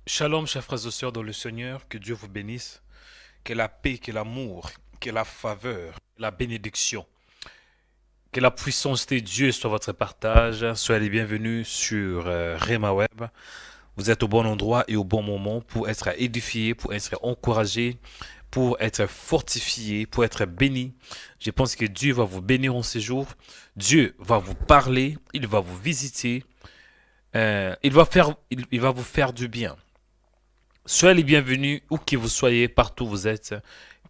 Shalom, chers frères et sœurs dans le Seigneur, que Dieu vous bénisse, que la paix, que l'amour, que la faveur, que la bénédiction, que la puissance de Dieu soit votre partage. Soyez les bienvenus sur Rema Web. Vous êtes au bon endroit et au bon moment pour être édifié, pour être encouragé, pour être fortifié, pour être béni. Je pense que Dieu va vous bénir en ces jours. Dieu va vous parler, il va vous visiter, il va vous faire du bien. Soyez les bienvenus où que vous soyez, partout où vous êtes.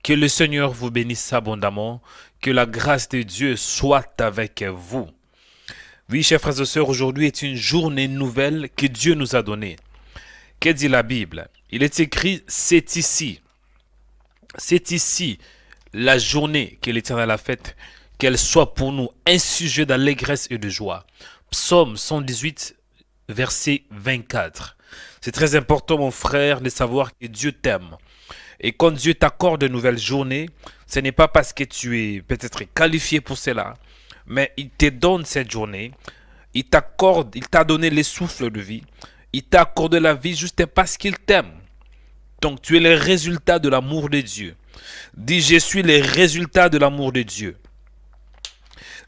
Que le Seigneur vous bénisse abondamment. Que la grâce de Dieu soit avec vous. Oui, chers frères et sœurs, aujourd'hui est une journée nouvelle que Dieu nous a donnée. Que dit la Bible? Il est écrit, c'est ici. C'est ici la journée que l'Éternel a faite. Qu'elle soit pour nous un sujet d'allégresse et de joie. Psaume 118, verset 24. C'est très important, mon frère, de savoir que Dieu t'aime. Et quand Dieu t'accorde de nouvelles journées, ce n'est pas parce que tu es peut-être qualifié pour cela, mais il te donne cette journée, il t'accorde, il t'a donné les souffles de vie, il t'a accordé la vie juste parce qu'il t'aime. Donc tu es le résultat de l'amour de Dieu. Dis, je suis le résultat de l'amour de Dieu.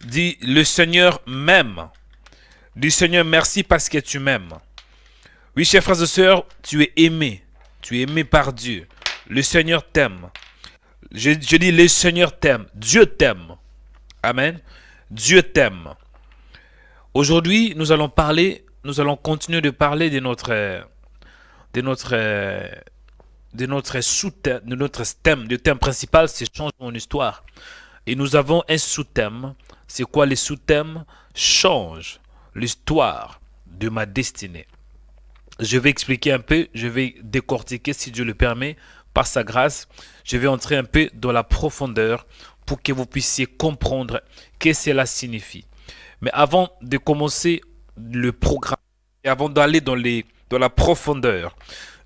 Dis, le Seigneur m'aime. Dis, Seigneur, merci parce que tu m'aimes. Oui, chers frères et sœurs, tu es aimé. Tu es aimé par Dieu. Le Seigneur t'aime. Je dis, le Seigneur t'aime. Dieu t'aime. Amen. Dieu t'aime. Aujourd'hui, nous allons continuer de parler de notre sous-thème, de notre thème. Le thème principal, c'est Change mon histoire. Et nous avons un sous-thème. C'est quoi le sous-thème? Change l'histoire de ma destinée. Je vais expliquer un peu, je vais décortiquer si Dieu le permet, par sa grâce. Je vais entrer un peu dans la profondeur pour que vous puissiez comprendre ce que cela signifie. Mais avant de commencer le programme et avant d'aller dans la profondeur,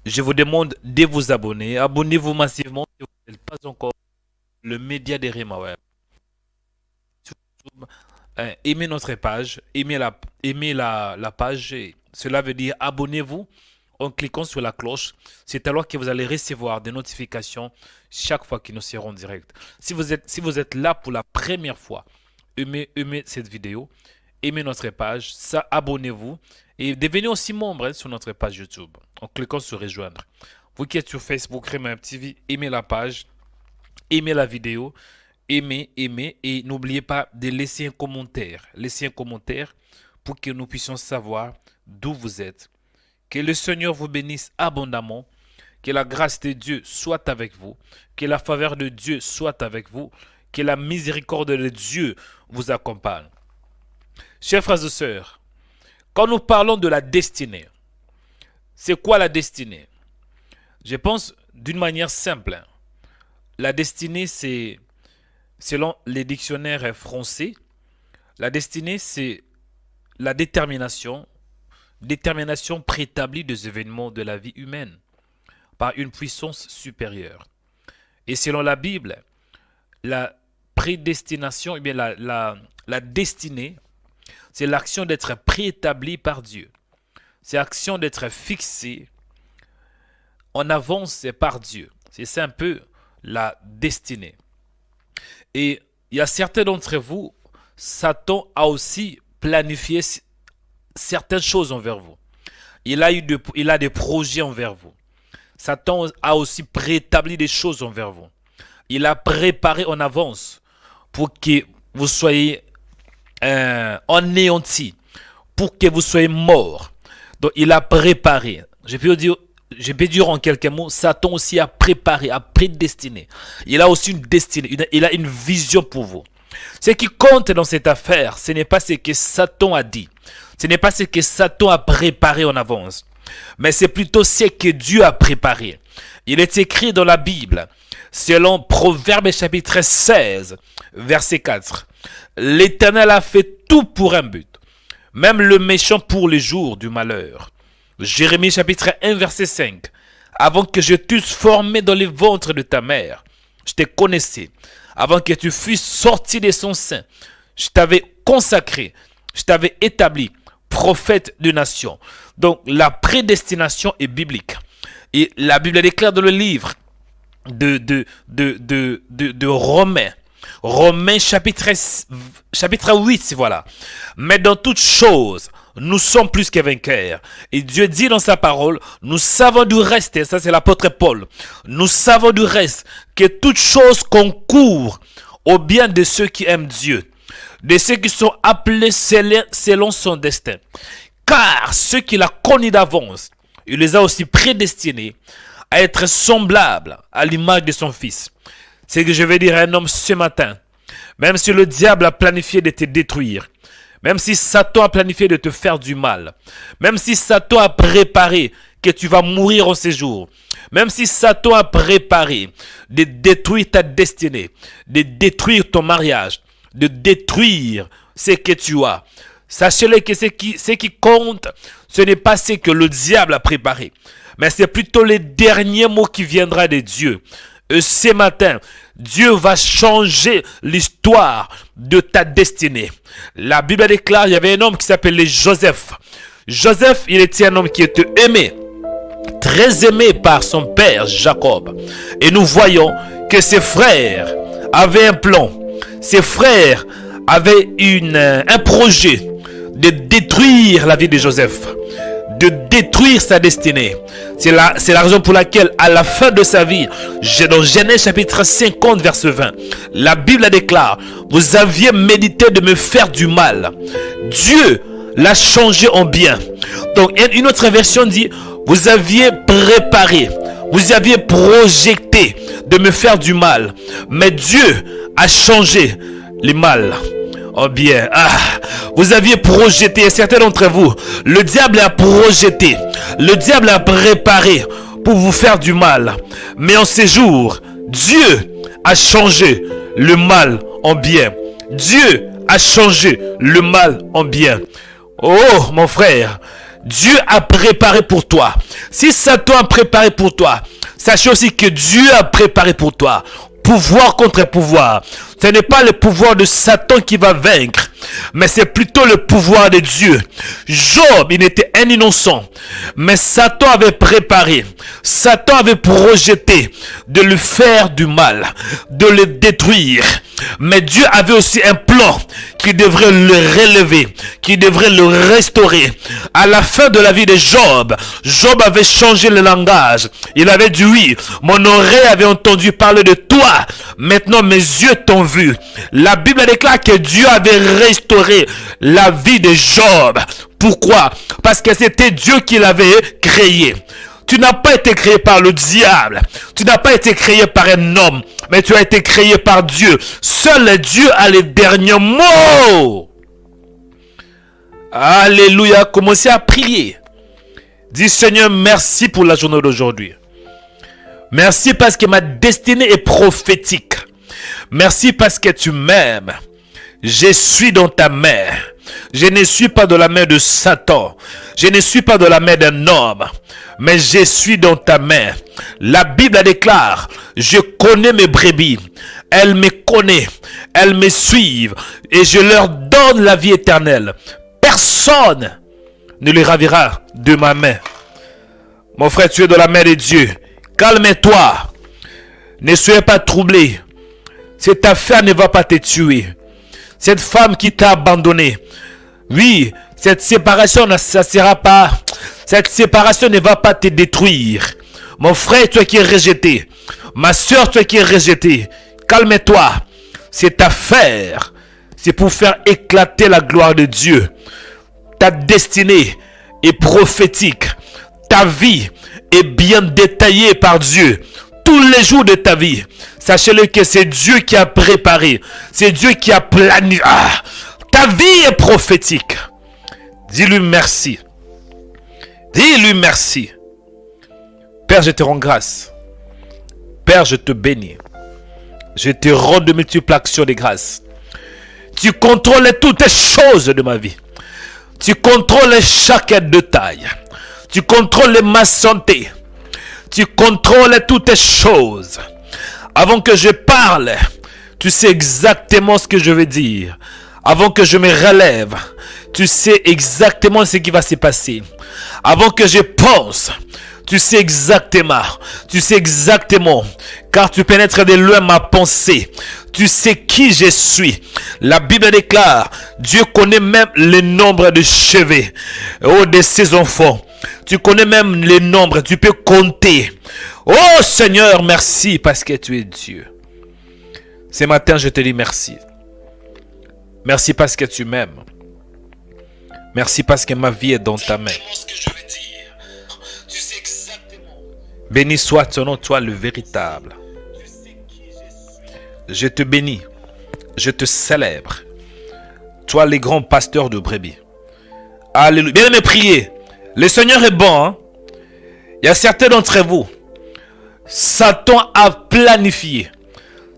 je vous demande de vous abonner. Abonnez-vous massivement si vous n'êtes pas encore le média de Rema Web. Sur YouTube, aimez notre page, aimez la page. Cela veut dire abonnez-vous en cliquant sur la cloche. C'est alors que vous allez recevoir des notifications chaque fois que nous serons en direct. Si vous êtes là pour la première fois, aimez cette vidéo, aimez notre page, ça, abonnez-vous et devenez aussi membre sur notre page YouTube en cliquant sur rejoindre. Vous qui êtes sur Facebook, Rema TV, aimez la page, aimez la vidéo, aimez et n'oubliez pas de laisser un commentaire. Laissez un commentaire pour que nous puissions savoir d'où vous êtes. Que le Seigneur vous bénisse abondamment. Que la grâce de Dieu soit avec vous. Que la faveur de Dieu soit avec vous. Que la miséricorde de Dieu vous accompagne. Chers frères et sœurs, quand nous parlons de la destinée, c'est quoi la destinée? Je pense d'une manière simple. La destinée, c'est, selon les dictionnaires français, la destinée, c'est la détermination préétablie des événements de la vie humaine par une puissance supérieure. Et selon la Bible, la prédestination, eh bien la destinée, c'est l'action d'être préétablie par Dieu. C'est l'action d'être fixée en avance par Dieu. C'est ça un peu la destinée. Et il y a certains d'entre vous, Satan a aussi planifié certaines choses envers vous. Il a des projets envers vous. Satan a aussi préétabli des choses envers vous. Il a préparé en avance pour que vous soyez anéantis, pour que vous soyez morts. Donc il a préparé. Je peux dire en quelques mots, Satan aussi a préparé, a prédestiné. Il a aussi une destinée, il a une vision pour vous. Ce qui compte dans cette affaire, ce n'est pas ce que Satan a dit. Ce n'est pas ce que Satan a préparé en avance. Mais c'est plutôt ce que Dieu a préparé. Il est écrit dans la Bible, selon Proverbe chapitre 16, verset 4. L'Éternel a fait tout pour un but, même le méchant pour les jours du malheur. Jérémie chapitre 1, verset 5. Avant que je t'eusse formé dans le ventre de ta mère, je te connaissais. Avant que tu fusses sorti de son sein, je t'avais consacré, je t'avais établi prophète de nation. Donc la prédestination est biblique. Et la Bible déclare dans le livre de Romains. Romains chapitre 8, voilà. Mais dans toutes choses, nous sommes plus que vainqueurs. Et Dieu dit dans sa parole, nous savons du reste, et ça c'est l'apôtre Paul, nous savons du reste que toutes choses concourent au bien de ceux qui aiment Dieu, de ceux qui sont appelés selon son destin. Car ceux qu'il a connus d'avance, il les a aussi prédestinés à être semblables à l'image de son Fils. C'est ce que je vais dire à un homme ce matin. Même si le diable a planifié de te détruire, même si Satan a planifié de te faire du mal, même si Satan a préparé que tu vas mourir en ces jours, même si Satan a préparé de détruire ta destinée, de détruire ton mariage, de détruire ce que tu as, sachez-le que ce qui compte, ce n'est pas ce que le diable a préparé, mais c'est plutôt les derniers mots qui viendront de Dieu. Et ce matin, Dieu va changer l'histoire de ta destinée. La Bible déclare, il y avait un homme qui s'appelait Joseph. Joseph, il était un homme qui était aimé, très aimé par son père Jacob. Et nous voyons que ses frères avaient un plan. Ses frères avaient un projet de détruire la vie de Joseph, de détruire sa destinée. C'est la raison pour laquelle à la fin de sa vie, dans Genèse chapitre 50 verset 20, la Bible déclare, vous aviez médité de me faire du mal. Dieu l'a changé en bien. Donc une autre version dit, vous aviez préparé, vous aviez projeté de me faire du mal. Mais Dieu a changé le mal en bien. Vous aviez projeté, et certains d'entre vous, le diable a projeté, le diable a préparé pour vous faire du mal. Mais en ces jours, Dieu a changé le mal en bien. Dieu a changé le mal en bien. Oh mon frère, Dieu a préparé pour toi. Si Satan a préparé pour toi, sachez aussi que Dieu a préparé pour toi. Pouvoir contre pouvoir. Ce n'est pas le pouvoir de Satan qui va vaincre, mais c'est plutôt le pouvoir de Dieu. Job, il était un innocent, mais Satan avait préparé, Satan avait projeté de lui faire du mal, de le détruire. Mais Dieu avait aussi un plan qui devrait le relever, qui devrait le restaurer. À la fin de la vie de Job, Job avait changé le langage. Il avait dit oui, mon oreille avait entendu parler de toi, maintenant mes yeux t'ont vu. La Bible déclare que Dieu avait restauré la vie de Job. Pourquoi? Parce que c'était Dieu qui l'avait créé. Tu n'as pas été créé par le diable. Tu n'as pas été créé par un homme. Mais tu as été créé par Dieu. Seul Dieu a les derniers mots. Alléluia. Commencez à prier. Dis Seigneur, merci pour la journée d'aujourd'hui. Merci parce que ma destinée est prophétique. Merci parce que tu m'aimes. Je suis dans ta main. Je ne suis pas dans la main de Satan. Je ne suis pas dans la main d'un homme. Mais je suis dans ta main. La Bible déclare, je connais mes brebis. Elles me connaissent. Elles me suivent. Et je leur donne la vie éternelle. Personne ne les ravira de ma main. Mon frère, tu es dans la main de Dieu. Calme-toi. Ne soyez pas troublé. Cette affaire ne va pas te tuer. Cette femme qui t'a abandonné. Oui, cette séparation ne sera pas. Cette séparation ne va pas te détruire. Mon frère, toi qui es rejeté. Ma soeur, toi qui es rejeté. Calme-toi. Cette affaire, c'est pour faire éclater la gloire de Dieu. Ta destinée est prophétique. Ta vie est bien détaillée par Dieu. Tous les jours de ta vie. Sachez-le que c'est Dieu qui a préparé. C'est Dieu qui a planifié. Ta vie est prophétique. Dis-lui merci. Dis-lui merci. Père, je te rends grâce. Père, je te bénis. Je te rends de multiples actions de grâce. Tu contrôles toutes les choses de ma vie. Tu contrôles chaque détail. Tu contrôles ma santé. Tu contrôles toutes les choses. Avant que je parle, tu sais exactement ce que je veux dire. Avant que je me relève, tu sais exactement ce qui va se passer. Avant que je pense, Tu sais exactement, car tu pénètres de loin ma pensée. Tu sais qui je suis. La Bible déclare, Dieu connaît même le nombre de cheveux de ses enfants. Tu connais même les nombres, tu peux compter. Oh Seigneur, merci parce que tu es Dieu. Ce matin, je te dis merci. Merci parce que tu m'aimes. Merci parce que ma vie est dans ta main. Béni soit ton nom, toi le véritable. Je te bénis. Je te célèbre. Toi les grands pasteurs de brebis. Alléluia. Bien aimé, priez. Le Seigneur est bon. Hein? Il y a certains d'entre vous. Satan a planifié.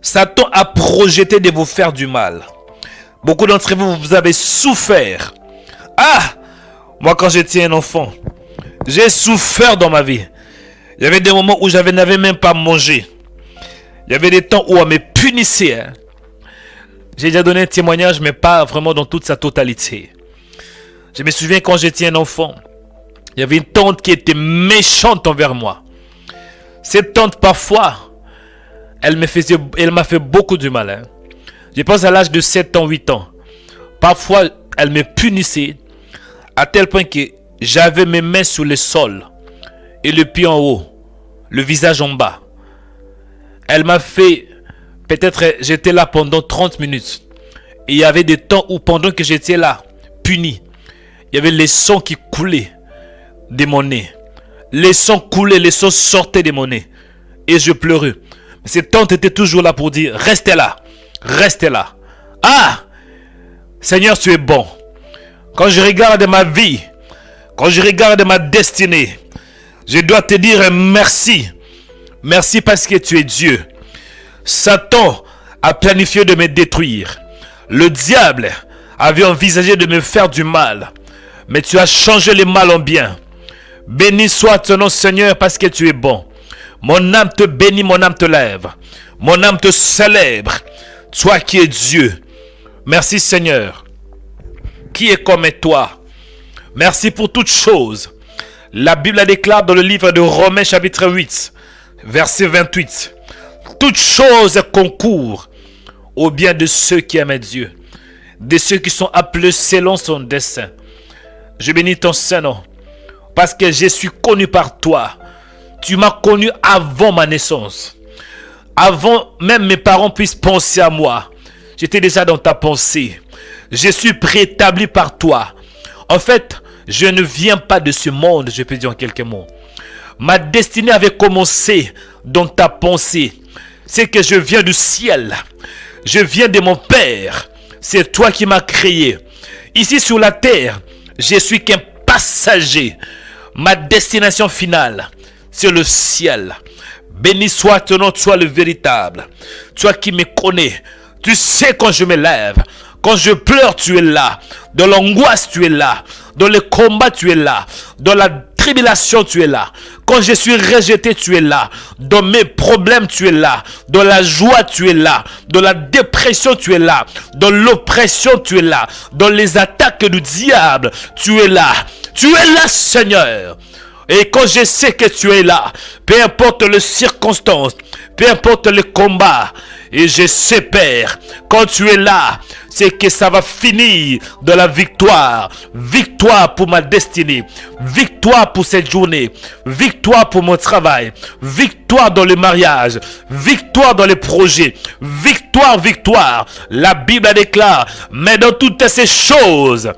Satan a projeté de vous faire du mal. Beaucoup d'entre vous, vous avez souffert. Moi quand j'étais un enfant, j'ai souffert dans ma vie. Il y avait des moments où n'avais même pas mangé. Il y avait des temps où on me punissait. Hein. J'ai déjà donné un témoignage, mais pas vraiment dans toute sa totalité. Je me souviens quand j'étais un enfant, il y avait une tante qui était méchante envers moi. Cette tante, parfois, elle m'a fait beaucoup de mal. Hein. Je pense à l'âge de 7 ans, 8 ans. Parfois, elle me punissait à tel point que j'avais mes mains sur le sol et le pied en haut, le visage en bas. Elle m'a fait, peut-être j'étais là pendant 30 minutes. Et il y avait des temps où pendant que j'étais là, puni, il y avait les sons qui coulaient de mon nez. Les sons coulaient, les sons sortaient de mon nez. Et je pleurais. Mais cette tante était toujours là pour dire, restez là, restez là. Seigneur, tu es bon. Quand je regarde ma vie, quand je regarde ma destinée, je dois te dire merci. Merci parce que tu es Dieu. Satan a planifié de me détruire. Le diable avait envisagé de me faire du mal. Mais tu as changé le mal en bien. Béni soit ton nom, Seigneur, parce que tu es bon. Mon âme te bénit, mon âme te lève. Mon âme te célèbre. Toi qui es Dieu. Merci Seigneur. Qui est comme toi? Merci pour toutes choses. La Bible déclare dans le livre de Romains chapitre 8, verset 28. Toutes choses concourent au bien de ceux qui aiment Dieu, de ceux qui sont appelés selon son dessein. Je bénis ton Saint-Nom, parce que je suis connu par toi. Tu m'as connu avant ma naissance. Avant même mes parents puissent penser à moi. J'étais déjà dans ta pensée. Je suis préétabli par toi. En fait, je ne viens pas de ce monde, je peux dire en quelques mots. Ma destinée avait commencé dans ta pensée. C'est que je viens du ciel. Je viens de mon Père. C'est toi qui m'as créé. Ici sur la terre, je suis qu'un passager. Ma destination finale, c'est le ciel. Béni soit ton nom, toi le véritable. Toi qui me connais. Tu sais quand je me lève. Quand je pleure, tu es là. Dans l'angoisse, tu es là. Dans le combat, tu es là. Dans la tribulation, tu es là. Quand je suis rejeté, tu es là. Dans mes problèmes, tu es là. Dans la joie, tu es là. Dans la dépression, tu es là. Dans l'oppression, tu es là. Dans les attaques du diable, tu es là. Tu es là, Seigneur. Et quand je sais que tu es là, peu importe les circonstances, peu importe le combat, et je sais, Père, quand tu es là, c'est que ça va finir de la victoire. Victoire pour ma destinée. Victoire pour cette journée. Victoire pour mon travail. Victoire dans le mariage. Victoire dans les projets. Victoire, victoire. La Bible déclare, mais dans toutes ces choses,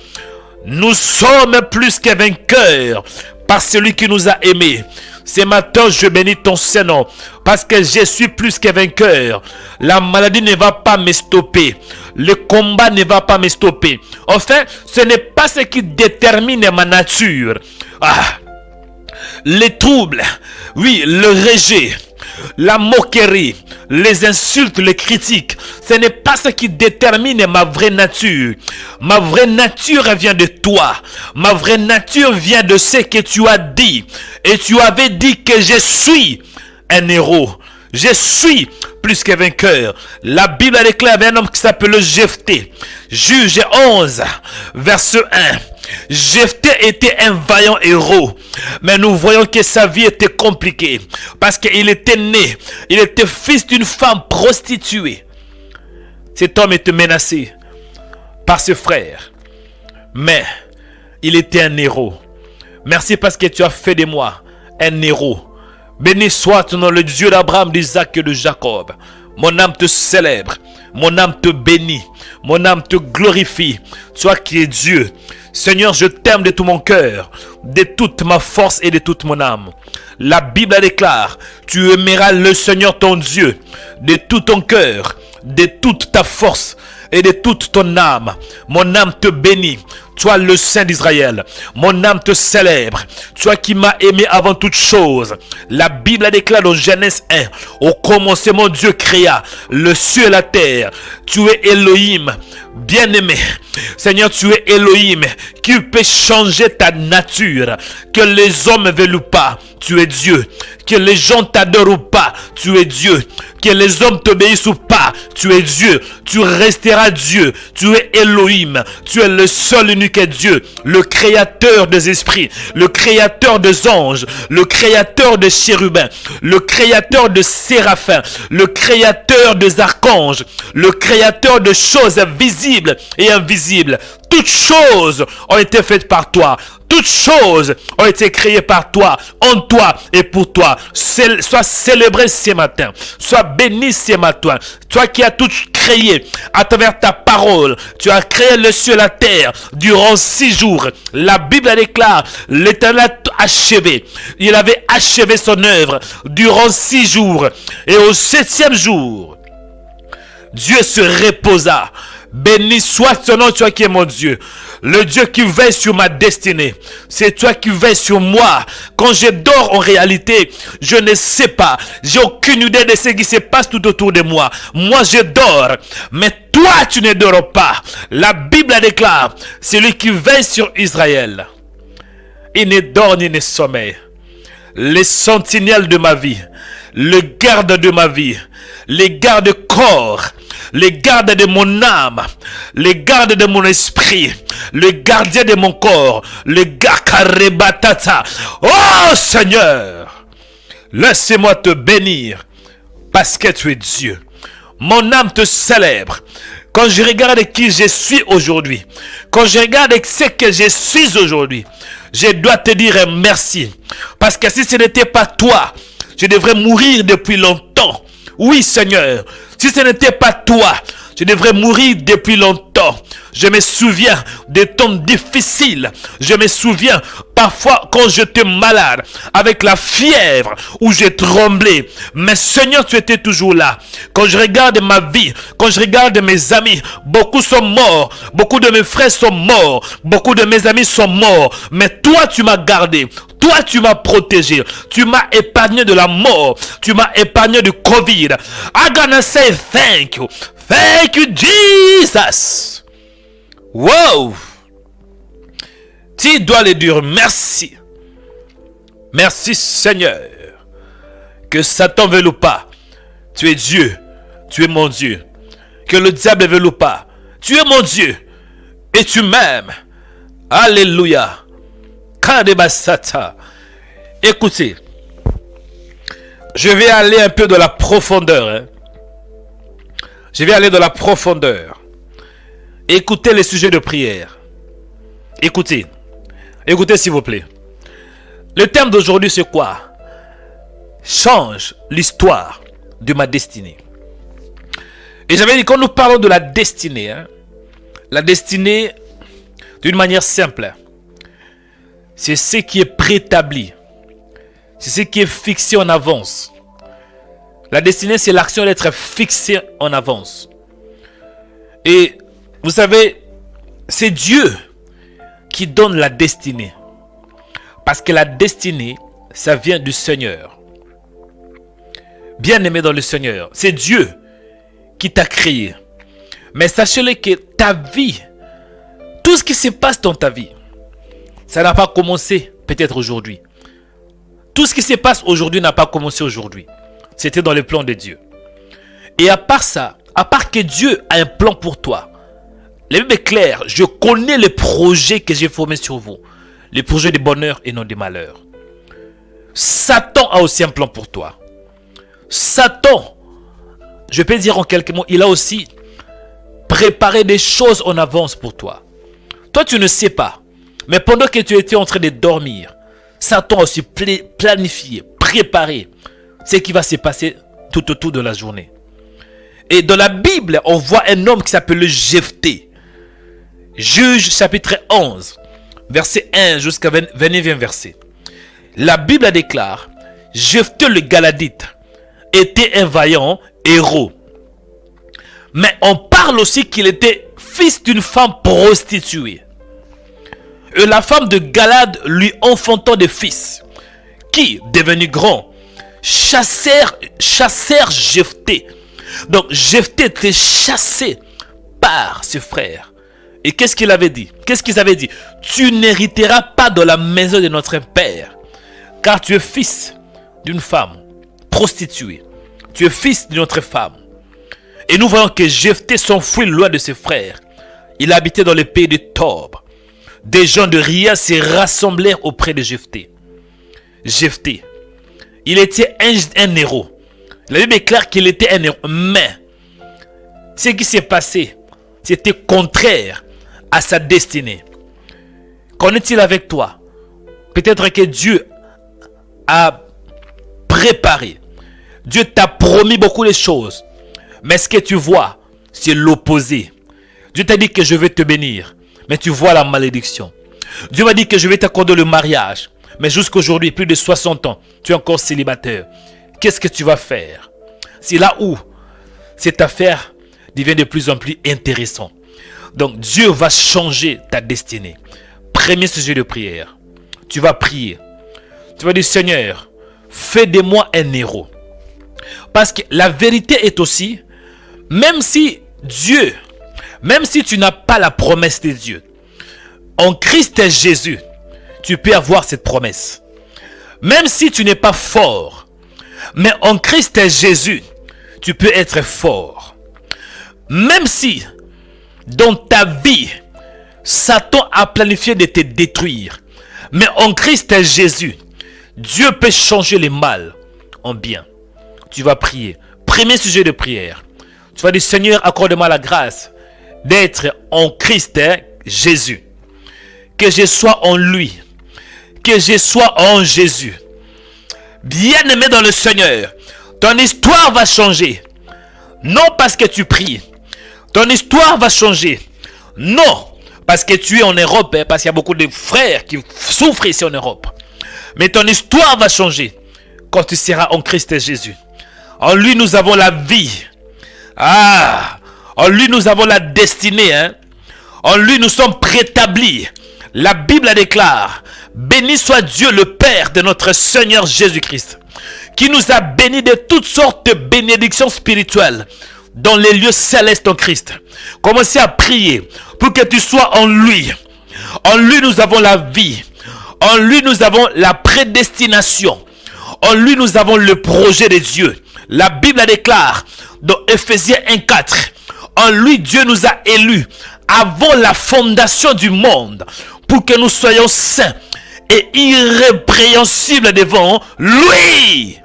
nous sommes plus que vainqueurs par celui qui nous a aimés. Ce matin, je bénis ton Saint-Nom parce que je suis plus que vainqueur. La maladie ne va pas me stopper. Le combat ne va pas me stopper. Enfin, ce n'est pas ce qui détermine ma nature. Les troubles, oui, le rejet, la moquerie, les insultes, les critiques, ce n'est pas ce qui détermine ma vraie nature. Ma vraie nature vient de toi. Ma vraie nature vient de ce que tu as dit. Et tu avais dit que je suis un héros. Je suis plus que vainqueur. La Bible déclare un homme qui s'appelle Jephthé. Juge 11, verset 1. Jephthé était un vaillant héros, mais nous voyons que sa vie était compliquée parce qu'il était né, il était fils d'une femme prostituée. Cet homme était menacé par ses frères, mais il était un héros. Merci parce que tu as fait de moi un héros. Béni soit ton nom, le Dieu d'Abraham, d'Isaac et de Jacob. Mon âme te célèbre, mon âme te bénit, mon âme te glorifie. Toi qui es Dieu. Seigneur, je t'aime de tout mon cœur, de toute ma force et de toute mon âme. La Bible déclare, tu aimeras le Seigneur ton Dieu de tout ton cœur, de toute ta force et de toute ton âme. Mon âme te bénit. Toi le Saint d'Israël, mon âme te célèbre. Toi qui m'as aimé avant toute chose. La Bible déclare dans Genèse 1, au commencement Dieu créa le ciel et la terre. Tu es Elohim, bien-aimé. Seigneur, tu es Elohim, qui peut changer ta nature. Que les hommes ne veulent ou pas, tu es Dieu. Que les gens t'adorent ou pas, tu es Dieu. Que les hommes t'obéissent ou pas, tu es Dieu. Tu resteras Dieu. Tu es Elohim. Tu es le seul unique Dieu, le créateur des esprits, le créateur des anges, le créateur des chérubins, le créateur des séraphins, le créateur des archanges, le créateur de choses visibles et invisibles. Toutes choses ont été faites par toi. Toutes choses ont été créées par toi, en toi et pour toi. Sois célébré ce matin. Sois béni ce matin. Toi qui as tout créé à travers ta parole. Tu as créé le ciel et la terre durant 6 jours. La Bible déclare, l'Éternel a achevé. Il avait achevé son œuvre durant 6 jours. Et au 7e jour, Dieu se reposa. Béni soit ton nom, toi qui es mon Dieu. Le Dieu qui veille sur ma destinée. C'est toi qui veille sur moi. Quand je dors en réalité, je ne sais pas. J'ai aucune idée de ce qui se passe tout autour de moi. Moi je dors. Mais toi tu ne dors pas. La Bible déclare, celui qui veille sur Israël, il ne dort ni ne sommeille. Les sentinelles de ma vie, le garde de ma vie, les gardes-corps, les gardes de mon âme, les gardes de mon esprit, le gardien de mon corps, le gakarebatata. Oh Seigneur, laisse-moi te bénir parce que tu es Dieu. Mon âme te célèbre. Quand je regarde qui je suis aujourd'hui, quand je regarde ce que je suis aujourd'hui, je dois te dire merci. Parce que si ce n'était pas toi, je devrais mourir depuis longtemps. Oui Seigneur, si ce n'était pas toi, je devrais mourir depuis longtemps. Je me souviens des temps difficiles. Je me souviens parfois quand j'étais malade, avec la fièvre, où j'ai tremblé. Mais Seigneur, tu étais toujours là. Quand je regarde ma vie, quand je regarde mes amis, beaucoup sont morts. Beaucoup de mes frères sont morts. Beaucoup de mes amis sont morts. Mais toi, tu m'as gardé. Toi, tu m'as protégé. Tu m'as épargné de la mort. Tu m'as épargné du Covid. I'm gonna say thank you. Thank you, Jesus. Wow. Tu dois le dire merci. Merci Seigneur. Que Satan veuille ou pas, tu es Dieu. Tu es mon Dieu. Que le diable veuille ou pas, tu es mon Dieu. Et tu m'aimes. Alléluia. Kadebasata. Écoutez. Je vais aller un peu dans la profondeur. Hein. Je vais aller dans la profondeur. Écoutez les sujets de prière. Écoutez. Écoutez s'il vous plaît. Le thème d'aujourd'hui c'est quoi? Change l'histoire de ma destinée. Et j'avais dit quand nous parlons de la destinée, hein, la destinée d'une manière simple, c'est ce qui est préétabli. C'est ce qui est fixé en avance. La destinée, c'est l'action d'être fixée en avance. Et vous savez, c'est Dieu qui donne la destinée. Parce que la destinée, ça vient du Seigneur. Bien-aimé dans le Seigneur, c'est Dieu qui t'a créé. Mais sachez-le que ta vie, tout ce qui se passe dans ta vie, ça n'a pas commencé peut-être aujourd'hui. Tout ce qui se passe aujourd'hui n'a pas commencé aujourd'hui. C'était dans le plan de Dieu. Et à part ça, à part que Dieu a un plan pour toi, la Bible est claire, je connais les projets que j'ai formés sur vous. Les projets de bonheur et non de malheur. Satan a aussi un plan pour toi. Satan, je peux dire en quelques mots, il a aussi préparé des choses en avance pour toi. Toi, tu ne sais pas. Mais pendant que tu étais en train de dormir, Satan a aussi planifié, préparé ce qui va se passer tout autour de la journée. Et dans la Bible, on voit un homme qui s'appelle Jephthé. Juge chapitre 11, verset 1 jusqu'à 29e verset. La Bible déclare, Jephthé le Galadite était un vaillant héros. Mais on parle aussi qu'il était fils d'une femme prostituée. Et la femme de Galad lui enfantant des fils, qui, devenus grands, chassèrent Jephthé. Donc Jephthé était chassé par ses frères. Et qu'est-ce qu'il avait dit? Qu'est-ce qu'ils avaient dit? Tu n'hériteras pas de la maison de notre père, car tu es fils d'une femme prostituée. Tu es fils d'une autre femme. Et nous voyons que Jephthé s'enfuit loin de ses frères. Il habitait dans le pays de Tob. Des gens de Ria se rassemblèrent auprès de Jephthé. Jephthé, il était un héros. La Bible est claire qu'il était un héros. Mais ce qui s'est passé, c'était contraire à sa destinée. Qu'en est-il avec toi? Peut-être que Dieu a préparé. Dieu t'a promis beaucoup de choses. Mais ce que tu vois, c'est l'opposé. Dieu t'a dit que je vais te bénir. Mais tu vois la malédiction. Dieu m'a dit que je vais t'accorder le mariage. Mais jusqu'à aujourd'hui, plus de 60 ans, tu es encore célibataire. Qu'est-ce que tu vas faire? C'est là où cette affaire devient de plus en plus intéressante. Donc Dieu va changer ta destinée. Premier sujet de prière. Tu vas prier. Tu vas dire, Seigneur, fais de moi un héros. Parce que la vérité est aussi, même si tu n'as pas la promesse de Dieu, en Christ Jésus, tu peux avoir cette promesse. Même si tu n'es pas fort, mais en Christ Jésus, tu peux être fort. Même si dans ta vie, Satan a planifié de te détruire, mais en Christ Jésus, Dieu peut changer le mal en bien. Tu vas prier. Premier sujet de prière. Tu vas dire, Seigneur, accorde-moi la grâce d'être en Christ Jésus. Que je sois en lui. Que je sois en Jésus. Bien-aimé dans le Seigneur, ton histoire va changer. Non parce que tu pries. Ton histoire va changer. Non parce que tu es en Europe, parce qu'il y a beaucoup de frères qui souffrent ici en Europe. Mais ton histoire va changer quand tu seras en Christ Jésus. En lui, nous avons la vie. En lui, nous avons la destinée. En lui, nous sommes préétablis. La Bible déclare, béni soit Dieu le Père de notre Seigneur Jésus-Christ, qui nous a bénis de toutes sortes de bénédictions spirituelles dans les lieux célestes en Christ. Commencez à prier pour que tu sois en lui. En lui, nous avons la vie. En lui, nous avons la prédestination. En lui, nous avons le projet de Dieu. La Bible déclare dans Ephésiens 1:4, en lui, Dieu nous a élus avant la fondation du monde pour que nous soyons saints et irrépréhensibles devant lui,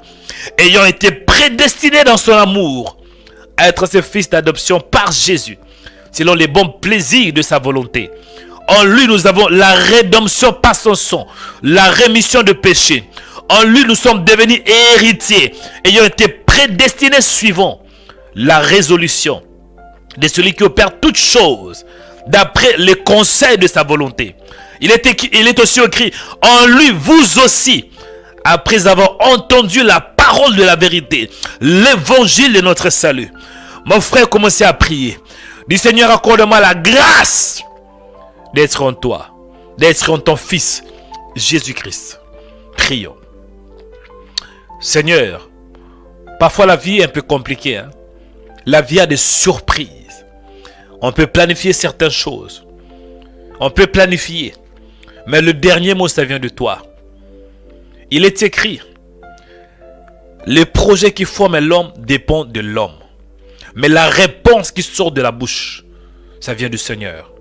ayant été prédestinés dans son amour à être ses fils d'adoption par Jésus, selon les bons plaisirs de sa volonté. En lui, nous avons la rédemption par son sang, la rémission de péché. En lui, nous sommes devenus héritiers, ayant été prédestinés suivant la résolution de celui qui opère toutes choses d'après les conseils de sa volonté. Il est aussi écrit, en lui, vous aussi, après avoir entendu la parole de la vérité, l'évangile de notre salut. Mon frère, commencez à prier. Dis, Seigneur, accorde-moi la grâce d'être en toi, d'être en ton Fils, Jésus-Christ. Prions. Seigneur, parfois la vie est un peu compliquée. La vie a des surprises. On peut planifier certaines choses. On peut planifier. Mais le dernier mot, ça vient de toi. Il est écrit, les projets qui forment l'homme dépendent de l'homme. Mais la réponse qui sort de la bouche, ça vient du Seigneur.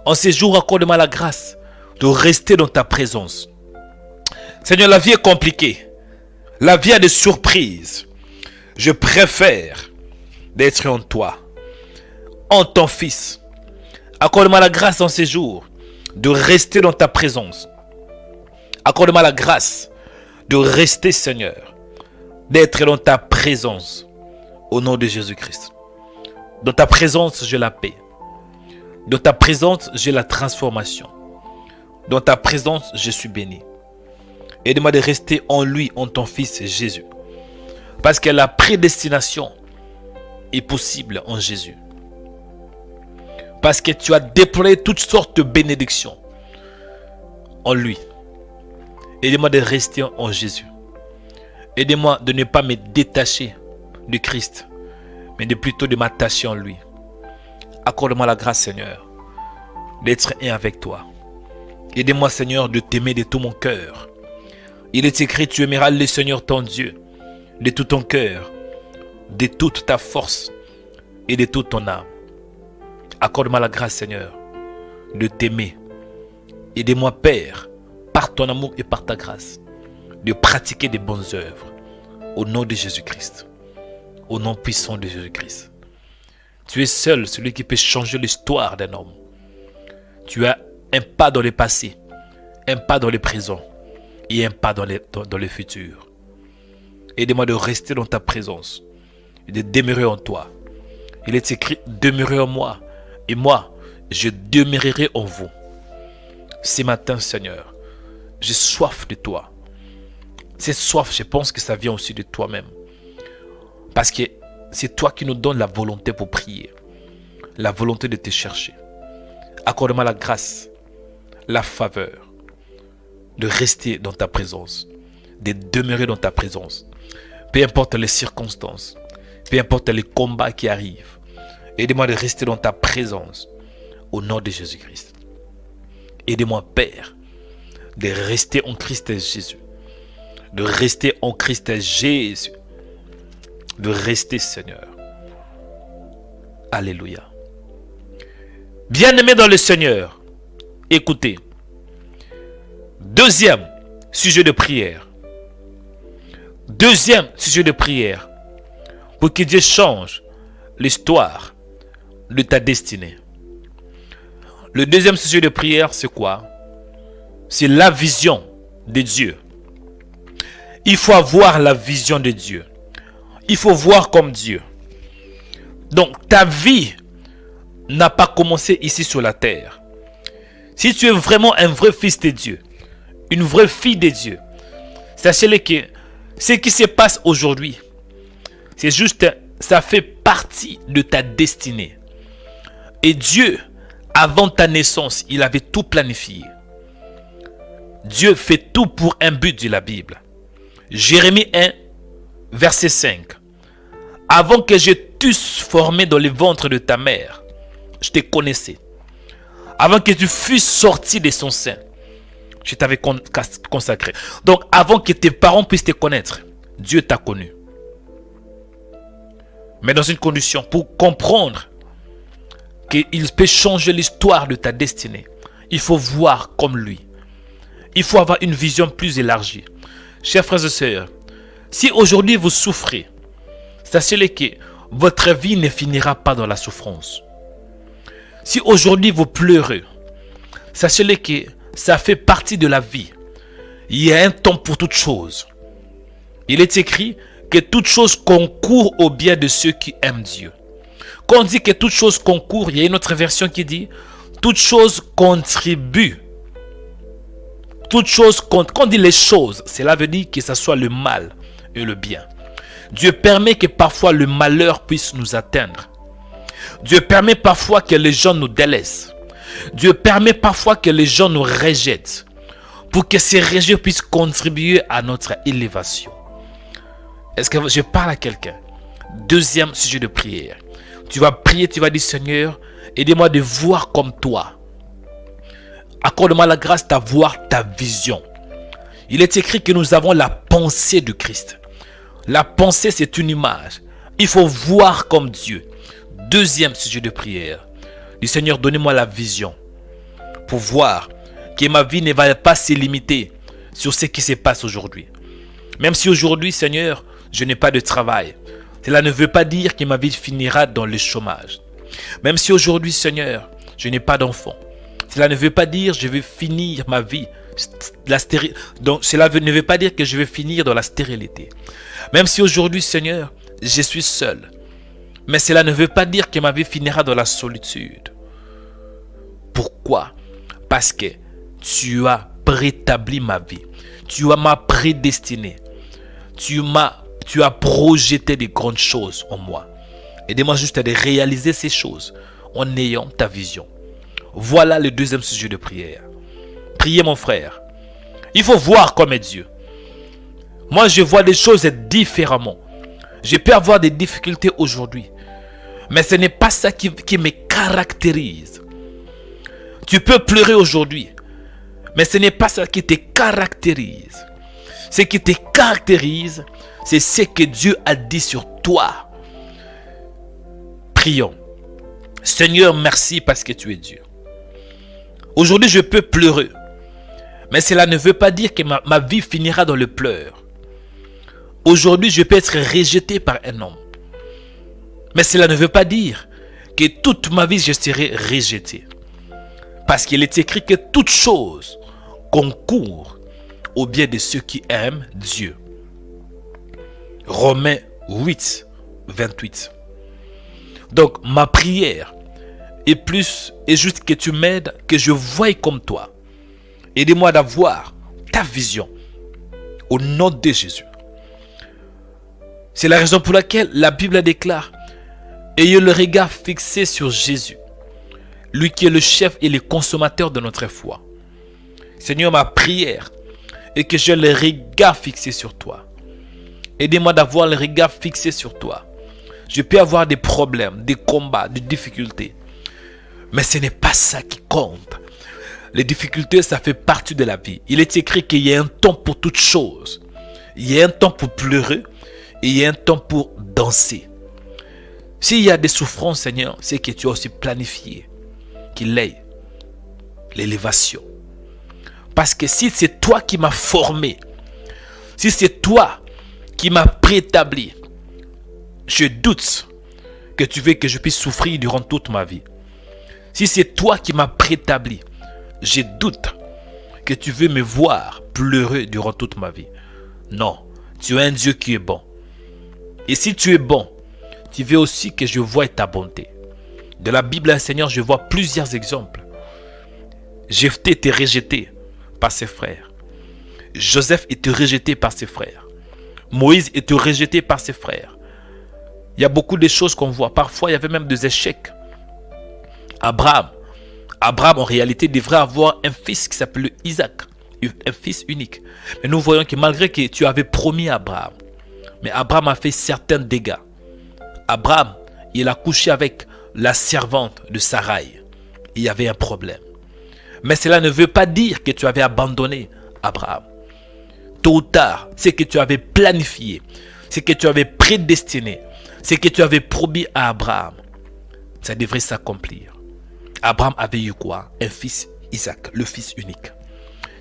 En ces jours, accorde-moi la grâce de rester dans ta présence. Seigneur, la vie est compliquée. La vie a des surprises. Je préfère d'être en toi, en ton Fils. Accorde-moi la grâce en ces jours de rester dans ta présence. Accorde-moi la grâce de rester, Seigneur, d'être dans ta présence au nom de Jésus-Christ. Dans ta présence, j'ai la paix. Dans ta présence, j'ai la transformation. Dans ta présence, je suis béni. Aide-moi de rester en lui, en ton Fils Jésus. Parce que la prédestination est possible en Jésus. Parce que tu as déployé toutes sortes de bénédictions en lui. Aide-moi de rester en Jésus. Aide-moi de ne pas me détacher de Christ, mais de plutôt de m'attacher en lui. Accorde-moi la grâce, Seigneur, d'être un avec toi. Aide-moi, Seigneur, de t'aimer de tout mon cœur. Il est écrit, tu aimeras le Seigneur ton Dieu de tout ton cœur, de toute ta force et de toute ton âme. Accorde-moi la grâce, Seigneur, de t'aimer. Aide-moi, Père, par ton amour et par ta grâce, de pratiquer des bonnes œuvres au nom de Jésus-Christ. Au nom puissant de Jésus-Christ. Tu es seul, celui qui peut changer l'histoire d'un homme. Tu as un pas dans le passé, un pas dans le présent et un pas dans le futur. Aide-moi de rester dans ta présence et de demeurer en toi. Il est écrit, demeurez en moi et moi, je demeurerai en vous. Ce matin, Seigneur, j'ai soif de toi. Cette soif, je pense que ça vient aussi de toi-même. Parce que c'est toi qui nous donnes la volonté pour prier. La volonté de te chercher. Accorde-moi la grâce, la faveur de rester dans ta présence, de demeurer dans ta présence. Peu importe les circonstances, peu importe les combats qui arrivent. Aide-moi de rester dans ta présence au nom de Jésus-Christ. Aide-moi, Père, de rester en Christ Jésus. De rester en Christ Jésus. De rester, Seigneur. Alléluia. Bien-aimés dans le Seigneur, écoutez. Deuxième sujet de prière. Deuxième sujet de prière. Pour que Dieu change l'histoire de ta destinée. Le deuxième sujet de prière, c'est quoi? C'est la vision de Dieu. Il faut avoir la vision de Dieu. Il faut voir comme Dieu. Donc, ta vie n'a pas commencé ici sur la terre. Si tu es vraiment un vrai fils de Dieu, une vraie fille de Dieu, sachez-le que ce qui se passe aujourd'hui, c'est juste, ça fait partie de ta destinée. Et Dieu, avant ta naissance, il avait tout planifié. Dieu fait tout pour un but, dit la Bible. Jérémie 1, verset 5. Avant que je t'eusse formé dans le ventre de ta mère, je te connaissais. Avant que tu fusses sorti de son sein, je t'avais consacré. Donc, avant que tes parents puissent te connaître, Dieu t'a connu. Mais dans une condition, pour comprendre qu'il peut changer l'histoire de ta destinée, il faut voir comme lui. Il faut avoir une vision plus élargie. Chers frères et sœurs, si aujourd'hui vous souffrez, sachez-le que votre vie ne finira pas dans la souffrance. Si aujourd'hui vous pleurez, sachez-le que ça fait partie de la vie. Il y a un temps pour toute chose. Il est écrit que toute chose concourt au bien de ceux qui aiment Dieu. Quand on dit que toute chose concourt, il y a une autre version qui dit toute chose contribue. Toute chose compte. Quand on dit les choses, cela veut dire que ce soit le mal et le bien. Dieu permet que parfois le malheur puisse nous atteindre. Dieu permet parfois que les gens nous délaissent. Dieu permet parfois que les gens nous rejettent. Pour que ces rejets puissent contribuer à notre élévation. Est-ce que je parle à quelqu'un? Deuxième sujet de prière. Tu vas prier, tu vas dire Seigneur, aide-moi de voir comme toi. Accorde-moi la grâce d'avoir ta vision. Il est écrit que nous avons la pensée de Christ. La pensée, c'est une image. Il faut voir comme Dieu. Deuxième sujet de prière. Du Seigneur, donnez-moi la vision pour voir que ma vie ne va pas se limiter sur ce qui se passe aujourd'hui. Même si aujourd'hui, Seigneur, je n'ai pas de travail, cela ne veut pas dire que ma vie finira dans le chômage. Même si aujourd'hui, Seigneur, je n'ai pas d'enfant, cela ne veut pas dire que je vais finir ma vie. Donc, cela ne veut pas dire que je vais finir dans la stérilité. Même si aujourd'hui, Seigneur, je suis seul, mais cela ne veut pas dire que ma vie finira dans la solitude. Pourquoi? Parce que tu as préétabli ma vie. Tu m'as prédestiné. Tu as projeté des grandes choses en moi. Aide-moi juste à réaliser ces choses en ayant ta vision. Voilà le deuxième sujet de prière. Priez mon frère. Il faut voir comme est Dieu. Moi je vois des choses différemment. Je peux avoir des difficultés aujourd'hui. Mais ce n'est pas ça qui me caractérise. Tu peux pleurer aujourd'hui. Mais ce n'est pas ça qui te caractérise. Ce qui te caractérise, c'est ce que Dieu a dit sur toi. Prions. Seigneur, merci parce que tu es Dieu. Aujourd'hui, je peux pleurer. Mais cela ne veut pas dire que ma vie finira dans le pleur. Aujourd'hui, je peux être rejeté par un homme. Mais cela ne veut pas dire que toute ma vie, je serai rejeté. Parce qu'il est écrit que toute chose concourt au bien de ceux qui aiment Dieu. Romains 8, 28. Donc, ma prière est juste que tu m'aides, que je voie comme toi. Aide-moi d'avoir ta vision au nom de Jésus. C'est la raison pour laquelle la Bible déclare: ayez le regard fixé sur Jésus, lui qui est le chef et le consommateur de notre foi. Seigneur, ma prière est que j'ai le regard fixé sur toi. Aidez-moi d'avoir le regard fixé sur toi. Je peux avoir des problèmes, des combats, des difficultés. Mais ce n'est pas ça qui compte. Les difficultés, ça fait partie de la vie. Il est écrit qu'il y a un temps pour toutes choses. Il y a un temps pour pleurer et il y a un temps pour danser. S'il y a des souffrances, Seigneur, c'est que tu as aussi planifié qu'il ait l'élévation. Parce que si c'est toi qui m'as formé, si c'est toi qui m'as préétabli, je doute que tu veux que je puisse souffrir durant toute ma vie. Si c'est toi qui m'as préétabli, je doute que tu veux me voir pleurer durant toute ma vie. Non, tu es un Dieu qui est bon. Et si tu es bon, tu veux aussi que je voie ta bonté. De la Bible, Seigneur, je vois plusieurs exemples. Jephthé était rejeté par ses frères. Joseph était rejeté par ses frères. Moïse était rejeté par ses frères. Il y a beaucoup de choses qu'on voit. Parfois, il y avait même des échecs. Abraham, en réalité, devrait avoir un fils qui s'appelle Isaac. Un fils unique. Mais nous voyons que malgré que tu avais promis à Abraham, mais Abraham a fait certains dégâts. Abraham, il a couché avec la servante de Sarai. Il y avait un problème. Mais cela ne veut pas dire que tu avais abandonné Abraham. Tôt ou tard, ce que tu avais planifié, ce que tu avais prédestiné, ce que tu avais promis à Abraham, ça devrait s'accomplir. Abraham avait eu quoi? Un fils, Isaac, le fils unique.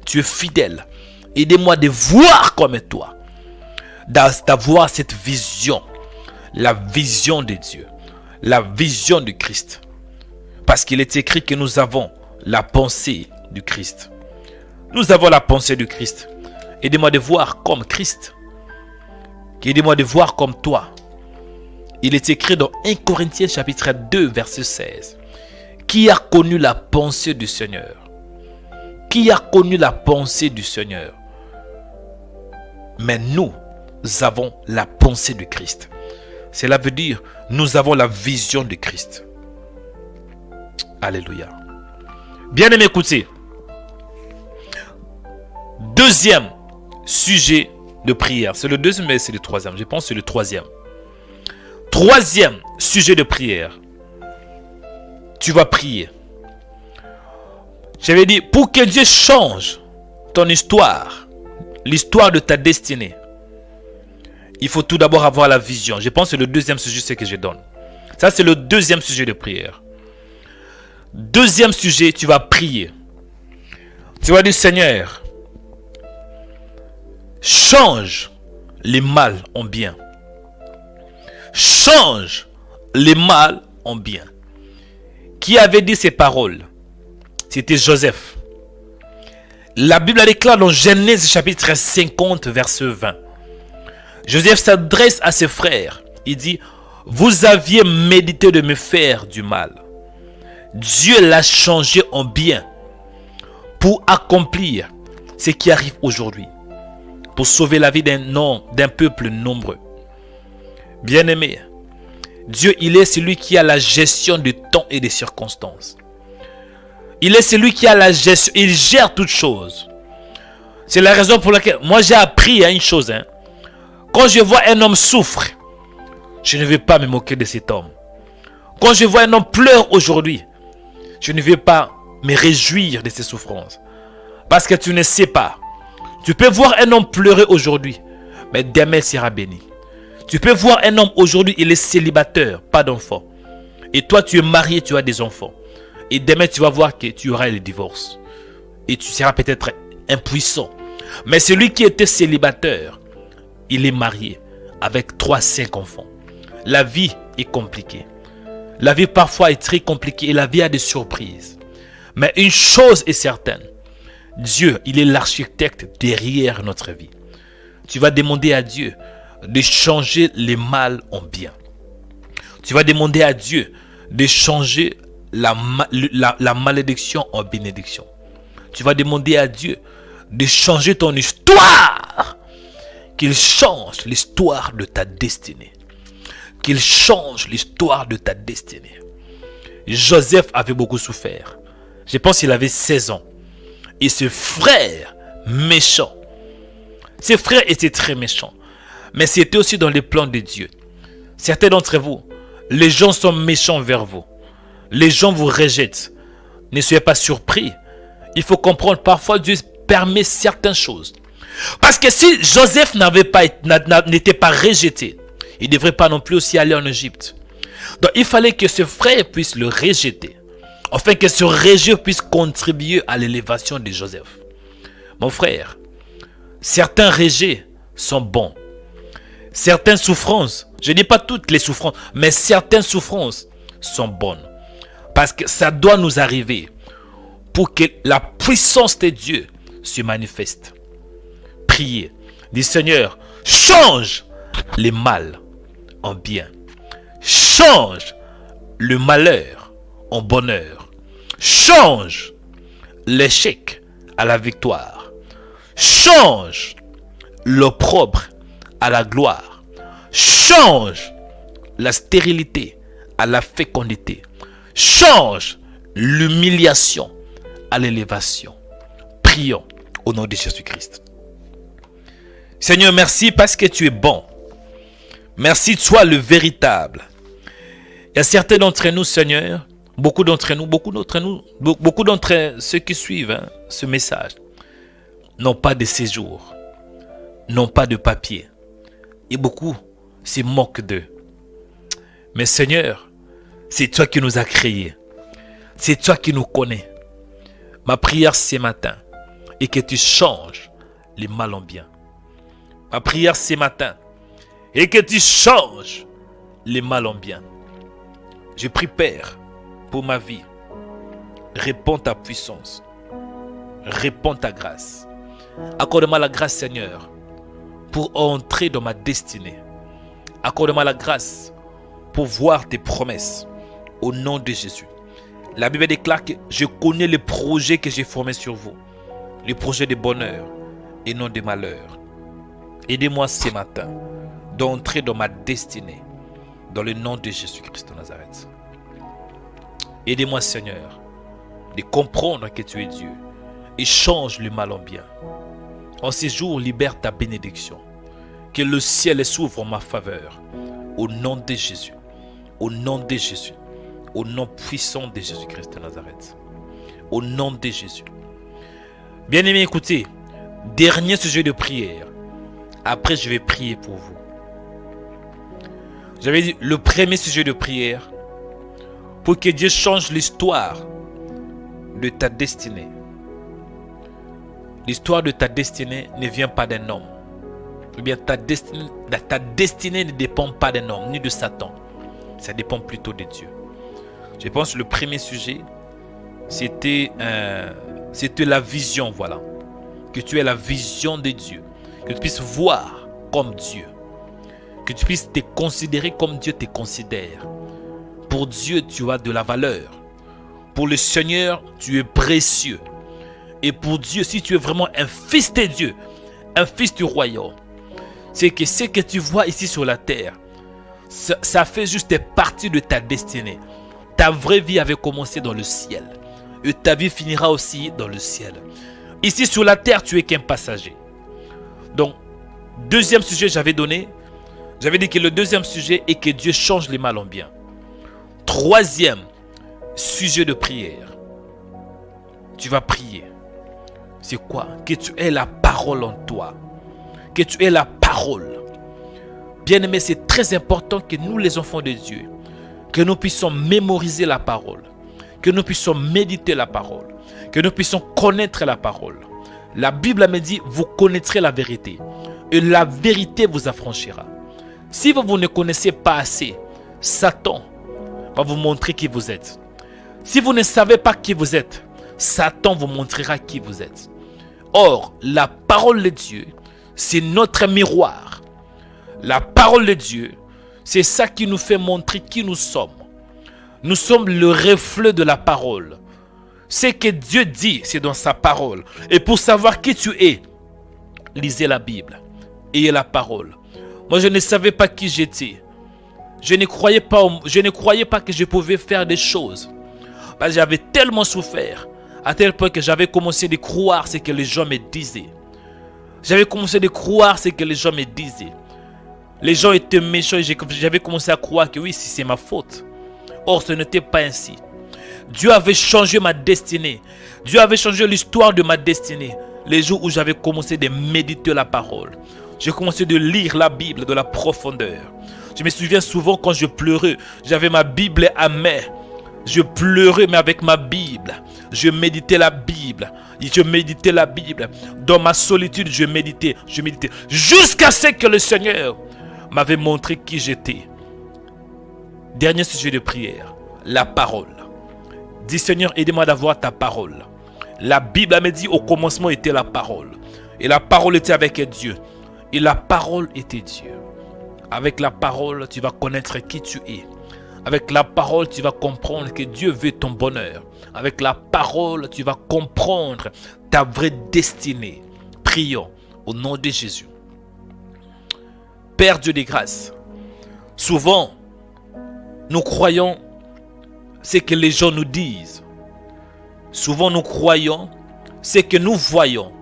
Tu es fidèle. Aidez-moi de voir comme toi, d'avoir cette vision, la vision de Dieu, la vision de Christ. Parce qu'il est écrit que nous avons la pensée du Christ. Nous avons la pensée du Christ. Aidez-moi de voir comme Christ. Aidez-moi de voir comme toi. Il est écrit dans 1 Corinthiens chapitre 2 verset 16. Qui a connu la pensée du Seigneur? Qui a connu la pensée du Seigneur? Mais nous avons la pensée du Christ. Cela veut dire nous avons la vision de Christ. Alléluia. Bien aimé, écoutez. Deuxième sujet de prière. C'est le deuxième, mais c'est le troisième. Je pense que c'est le troisième. Troisième sujet de prière. Tu vas prier. J'avais dit, pour que Dieu change ton histoire, l'histoire de ta destinée, il faut tout d'abord avoir la vision. Je pense que c'est le deuxième sujet, c'est que je donne. Ça, c'est le deuxième sujet de prière. Deuxième sujet, tu vas prier. Tu vas dire, Seigneur, change les mal en bien. Change les mal en bien. Qui avait dit ces paroles? C'était Joseph. La Bible déclare dans Genèse chapitre 50, verset 20. Joseph s'adresse à ses frères. Il dit, vous aviez médité de me faire du mal. Dieu l'a changé en bien pour accomplir ce qui arrive aujourd'hui, pour sauver la vie d'un peuple nombreux. Bien-aimé, Dieu, il est celui qui a la gestion du temps et des circonstances. Il est celui qui a la gestion, il gère toutes choses. C'est la raison pour laquelle moi j'ai appris une chose. Quand je vois un homme souffre, je ne vais pas me moquer de cet homme. Quand je vois un homme pleurer aujourd'hui, je ne vais pas me réjouir de ses souffrances. Parce que tu ne sais pas. Tu peux voir un homme pleurer aujourd'hui, mais demain il sera béni. Tu peux voir un homme aujourd'hui, il est célibataire, pas d'enfant. Et toi tu es marié, tu as des enfants. Et demain tu vas voir que tu auras le divorce. Et tu seras peut-être impuissant. Mais celui qui était célibataire, il est marié avec 3-5 enfants. La vie est compliquée. La vie parfois est très compliquée et la vie a des surprises. Mais une chose est certaine. Dieu, il est l'architecte derrière notre vie. Tu vas demander à Dieu de changer les mal en bien. Tu vas demander à Dieu de changer la malédiction en bénédiction. Tu vas demander à Dieu de changer ton histoire. Qu'il change l'histoire de ta destinée. Qu'il change l'histoire de ta destinée. Joseph avait beaucoup souffert. Je pense qu'il avait 16 ans. Et ses frères méchants. Ses frères étaient très méchants. Mais c'était aussi dans les plans de Dieu. Certains d'entre vous, les gens sont méchants vers vous. Les gens vous rejettent. Ne soyez pas surpris. Il faut comprendre, parfois Dieu permet certaines choses. Parce que si Joseph n'était pas rejeté, il ne devrait pas non plus aussi aller en Égypte. Donc il fallait que ses frères puissent le rejeter. Afin que ce rejet puisse contribuer à l'élévation de Joseph. Mon frère, certains rejets sont bons. Certaines souffrances, je ne dis pas toutes les souffrances, mais certaines souffrances sont bonnes. Parce que ça doit nous arriver pour que la puissance de Dieu se manifeste. Priez. Dis Seigneur, change les mal en bien. Change le malheur en bonheur. Change l'échec à la victoire. Change l'opprobre à la gloire. Change la stérilité à la fécondité. Change l'humiliation à l'élévation. Prions au nom de Jésus-Christ. Seigneur, merci parce que tu es bon. Merci, toi le véritable. Il y a certains d'entre nous, Seigneur, beaucoup d'entre ceux qui suivent ce message, n'ont pas de séjour, n'ont pas de papier. Et beaucoup se moquent d'eux. Mais Seigneur, c'est toi qui nous as créés. C'est toi qui nous connais. Ma prière ce matin est que tu changes les mal en bien. Ma prière ce matin est que tu changes les mal en bien. Je prie, Père, pour ma vie. Réponds ta puissance. Réponds ta grâce. Accorde-moi la grâce, Seigneur, pour entrer dans ma destinée. Accorde-moi la grâce pour voir tes promesses. Au nom de Jésus. La Bible déclare que je connais les projets que j'ai formés sur vous. Les projets de bonheur et non de malheur. Aidez-moi ce matin d'entrer dans ma destinée. Dans le nom de Jésus-Christ de Nazareth. Aidez-moi, Seigneur, de comprendre que tu es Dieu. Et change le mal en bien. En ces jours, libère ta bénédiction. Que le ciel s'ouvre en ma faveur. Au nom de Jésus. Au nom de Jésus. Au nom puissant de Jésus-Christ de Nazareth. Au nom de Jésus. Bien-aimés, écoutez. Dernier sujet de prière. Après, je vais prier pour vous. J'avais dit le premier sujet de prière pour que Dieu change l'histoire de ta destinée. L'histoire de ta destinée ne vient pas d'un homme. Ou bien ta destinée ne dépend pas d'un homme ni de Satan. Ça dépend plutôt de Dieu. Je pense que le premier sujet, c'était la vision, voilà. Que tu aies la vision de Dieu. Que tu puisses voir comme Dieu. Que tu puisses te considérer comme Dieu te considère. Pour Dieu, tu as de la valeur. Pour le Seigneur, tu es précieux. Et pour Dieu, si tu es vraiment un fils de Dieu, un fils du royaume, c'est que ce que tu vois ici sur la terre, ça fait juste partie de ta destinée. Ta vraie vie avait commencé dans le ciel. Et ta vie finira aussi dans le ciel. Ici sur la terre, tu es qu'un passager. Donc, deuxième sujet j'avais donné. J'avais dit que le deuxième sujet est que Dieu change les mal en bien. Troisième sujet de prière. Tu vas prier. C'est quoi? Que tu aies la parole en toi. Que tu aies la parole. Bien-aimé, c'est très important que nous, les enfants de Dieu, que nous puissions mémoriser la parole. Que nous puissions méditer la parole. Que nous puissions connaître la parole. La Bible me dit, vous connaîtrez la vérité. Et la vérité vous affranchira. Si vous ne connaissez pas assez, Satan va vous montrer qui vous êtes. Si vous ne savez pas qui vous êtes, Satan vous montrera qui vous êtes. Or, la parole de Dieu, c'est notre miroir. La parole de Dieu, c'est ça qui nous fait montrer qui nous sommes. Nous sommes le reflet de la parole. Ce que Dieu dit, c'est dans sa parole. Et pour savoir qui tu es, lisez la Bible. Ayez la parole. Moi, je ne savais pas qui j'étais. Je ne croyais pas que je pouvais faire des choses. Parce que j'avais tellement souffert. À tel point que j'avais commencé à croire ce que les gens me disaient. J'avais commencé à croire ce que les gens me disaient. Les gens étaient méchants et j'avais commencé à croire que oui, c'est ma faute. Or, ce n'était pas ainsi. Dieu avait changé ma destinée. Dieu avait changé l'histoire de ma destinée. Les jours où j'avais commencé à méditer la parole. J'ai commencé de lire la Bible de la profondeur. Je me souviens souvent quand je pleurais, j'avais ma Bible à main. Je pleurais mais avec ma Bible. Je méditais la Bible. Je méditais la Bible. Dans ma solitude, je méditais. Jusqu'à ce que le Seigneur m'avait montré qui j'étais. Dernier sujet de prière, la parole. Dis Seigneur, aide-moi d'avoir ta parole. La Bible me dit au commencement était la parole. Et la parole était avec Dieu. Et la parole était Dieu. Avec la parole, tu vas connaître qui tu es. Avec la parole, tu vas comprendre que Dieu veut ton bonheur. Avec la parole, tu vas comprendre ta vraie destinée. Prions au nom de Jésus. Père Dieu des grâces, souvent, nous croyons ce que les gens nous disent. Souvent, nous croyons ce que nous voyons.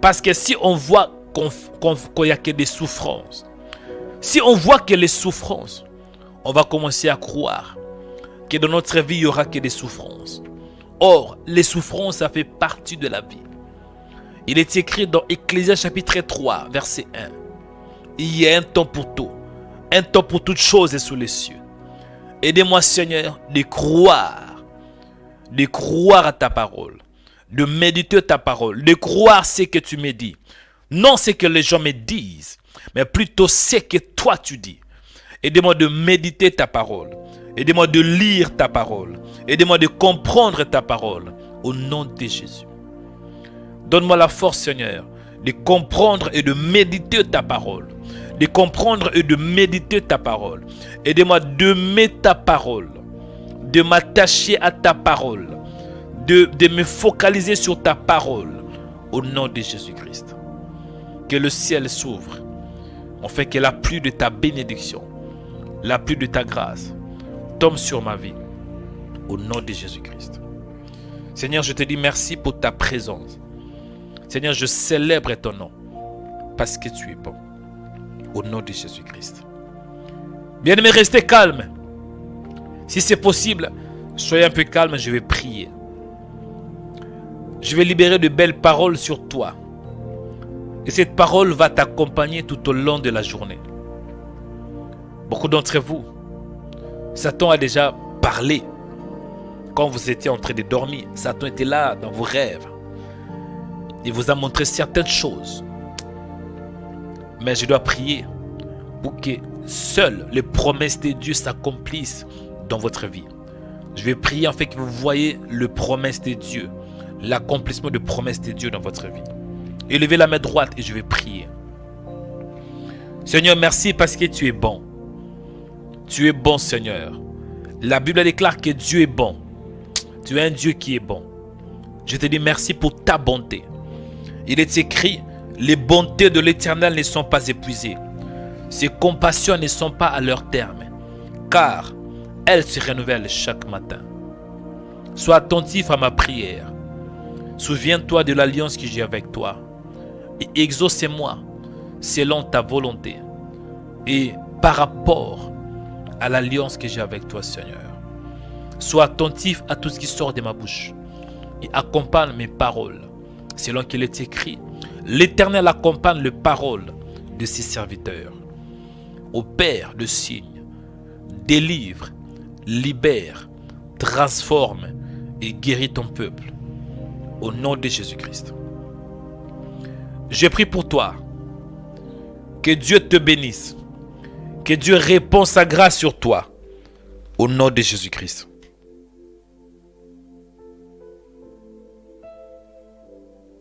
Parce que si on voit qu'il n'y a que des souffrances, si on voit que les souffrances, on va commencer à croire que dans notre vie, il n'y aura que des souffrances. Or, les souffrances, ça fait partie de la vie. Il est écrit dans Ecclésiaste chapitre 3, verset 1. Il y a un temps pour tout. Un temps pour toutes choses est sous les cieux. Aidez-moi, Seigneur, de croire à ta parole, de méditer ta parole, de croire ce que tu me dis. Non ce que les gens me disent, mais plutôt ce que toi tu dis. Aidez-moi de méditer ta parole. Aidez-moi de lire ta parole. Aidez-moi de comprendre ta parole. Au nom de Jésus. Donne-moi la force, Seigneur, de comprendre et de méditer ta parole. De comprendre et de méditer ta parole. Aidez-moi d'aimer ta parole. De m'attacher à ta parole. De me focaliser sur ta parole. Au nom de Jésus-Christ. Que le ciel s'ouvre. On fait que la pluie de ta bénédiction, la pluie de ta grâce tombe sur ma vie. Au nom de Jésus-Christ. Seigneur, je te dis merci pour ta présence. Seigneur, je célèbre ton nom parce que tu es bon. Au nom de Jésus-Christ. Bien-aimé, restez calme. Si c'est possible, soyez un peu calme, je vais prier. Je vais libérer de belles paroles sur toi. Et cette parole va t'accompagner tout au long de la journée. Beaucoup d'entre vous, Satan a déjà parlé. Quand vous étiez en train de dormir, Satan était là dans vos rêves. Il vous a montré certaines choses. Mais je dois prier pour que seules les promesses de Dieu s'accomplissent dans votre vie. Je vais prier en fait que vous voyez les promesses de Dieu, l'accomplissement des promesses de Dieu dans votre vie. Élevez la main droite et je vais prier. Seigneur, merci parce que tu es bon. Tu es bon, Seigneur. La Bible déclare que Dieu est bon. Tu es un Dieu qui est bon. Je te dis merci pour ta bonté. Il est écrit, les bontés de l'Éternel ne sont pas épuisées. Ses compassions ne sont pas à leur terme, car elles se renouvellent chaque matin. Sois attentif à ma prière. Souviens-toi de l'alliance que j'ai avec toi. Et exauce-moi selon ta volonté. Et par rapport à l'alliance que j'ai avec toi, Seigneur. Sois attentif à tout ce qui sort de ma bouche. Et accompagne mes paroles. Selon qu'il est écrit, l'Éternel accompagne les paroles de ses serviteurs. Opère de signes, délivre, libère, transforme et guérit ton peuple. Au nom de Jésus-Christ. Je prie pour toi. Que Dieu te bénisse. Que Dieu réponde sa grâce sur toi. Au nom de Jésus-Christ.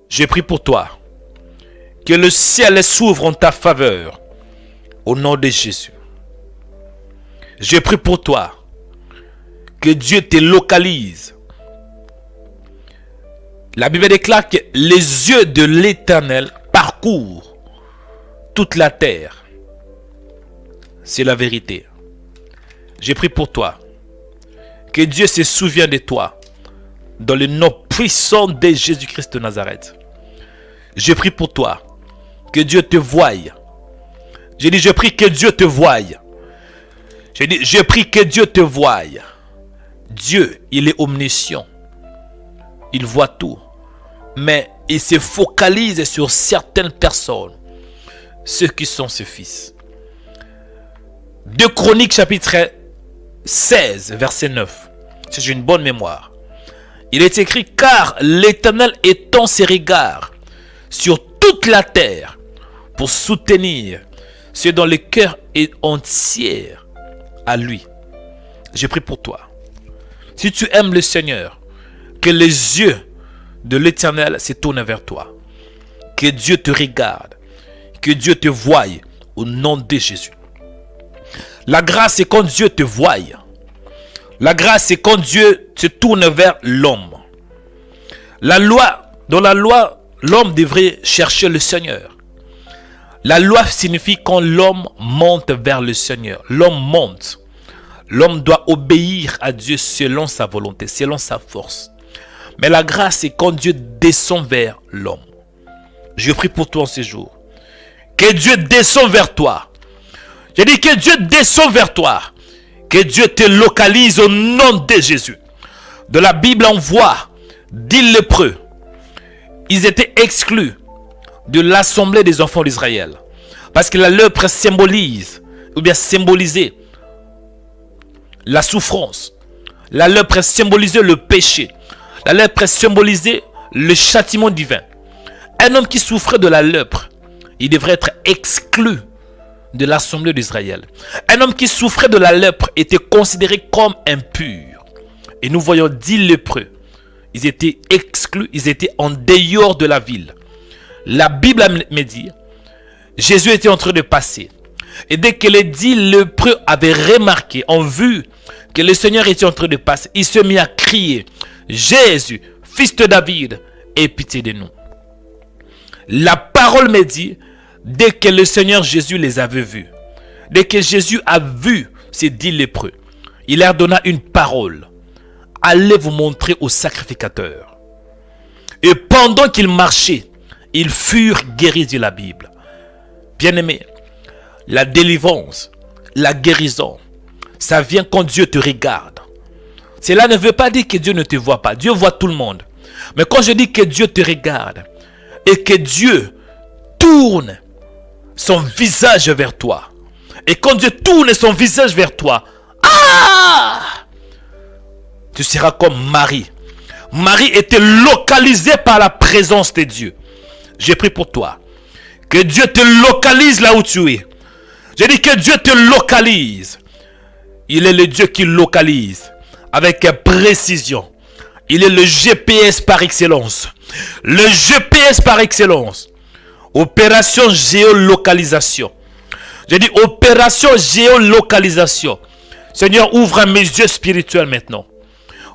Je prie pour toi. Que le ciel s'ouvre en ta faveur. Au nom de Jésus. Je prie pour toi. Que Dieu te localise. La Bible déclare que les yeux de l'Éternel parcourent toute la terre. C'est la vérité. Je prie pour toi. Que Dieu se souvienne de toi. Dans le nom puissant de Jésus-Christ de Nazareth. Je prie pour toi. Que Dieu te voie. Je dis, je prie que Dieu te voie. Je dis, je prie que Dieu te voie. Dieu, il est omniscient. Il voit tout. Mais il se focalise sur certaines personnes. Ceux qui sont ses fils. 2 Chroniques chapitre 16 verset 9. Si j'ai une bonne mémoire. Il est écrit, car l'Éternel étend ses regards sur toute la terre pour soutenir ceux dont le cœur est entier à lui. Je prie pour toi. Si tu aimes le Seigneur, que les yeux de l'Éternel se tournent vers toi. Que Dieu te regarde. Que Dieu te voie au nom de Jésus. La grâce, c'est quand Dieu te voie. La grâce, c'est quand Dieu se tourne vers l'homme. La loi, dans la loi, l'homme devrait chercher le Seigneur. La loi signifie quand l'homme monte vers le Seigneur. L'homme monte. L'homme doit obéir à Dieu selon sa volonté, selon sa force. Mais la grâce, c'est quand Dieu descend vers l'homme. Je prie pour toi en ce jour. Que Dieu descend vers toi. Je dis que Dieu descend vers toi. Que Dieu te localise au nom de Jésus. De la Bible, on voit 10 lépreux. Ils étaient exclus de l'assemblée des enfants d'Israël. Parce que la lèpre symbolise, ou bien symbolisait la souffrance. La lèpre symbolisait le péché. La lèpre symbolisait le châtiment divin. Un homme qui souffrait de la lèpre, il devrait être exclu de l'assemblée d'Israël. Un homme qui souffrait de la lèpre était considéré comme impur. Et nous voyons 10 lépreux. Ils étaient exclus, ils étaient en dehors de la ville. La Bible me dit, Jésus était en train de passer. Et dès que les 10 lépreux avaient remarqué, ont vu que le Seigneur était en train de passer, il se mit à crier, Jésus, fils de David, aie pitié de nous. La parole me dit, dès que le Seigneur Jésus les avait vus, dès que Jésus a vu ces 10 lépreux, il leur donna une parole. Allez vous montrer au sacrificateur. Et pendant qu'ils marchaient, ils furent guéris, dit la Bible. Bien-aimé, la délivrance, la guérison, ça vient quand Dieu te regarde. Cela ne veut pas dire que Dieu ne te voit pas. Dieu voit tout le monde. Mais quand je dis que Dieu te regarde et que Dieu tourne son visage vers toi Et quand Dieu tourne son visage vers toi, ah, tu seras comme Marie. Marie était localisée par la présence de Dieu. J'ai pris pour toi. Que Dieu te localise là où tu es. J'ai dit que Dieu te localise. Il est le Dieu qui localise avec précision. Il est le GPS par excellence. Le GPS par excellence. Opération géolocalisation. J'ai dit opération géolocalisation. Seigneur, ouvre mes yeux spirituels maintenant.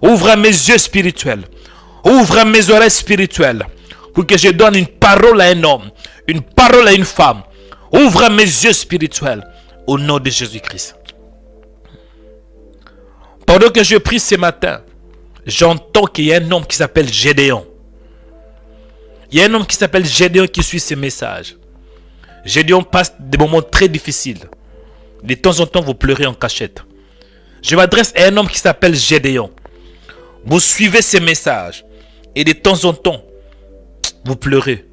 Ouvre mes yeux spirituels. Ouvre mes oreilles spirituelles. Pour que je donne une parole à un homme. Une parole à une femme. Ouvre mes yeux spirituels. Au nom de Jésus-Christ. Pendant que je prie ce matin, j'entends qu'il y a un homme qui s'appelle Gédéon. Il y a un homme qui s'appelle Gédéon qui suit ces messages. Gédéon passe des moments très difficiles. De temps en temps, vous pleurez en cachette. Je m'adresse à un homme qui s'appelle Gédéon. Vous suivez ces messages. Et de temps en temps, vous pleurez.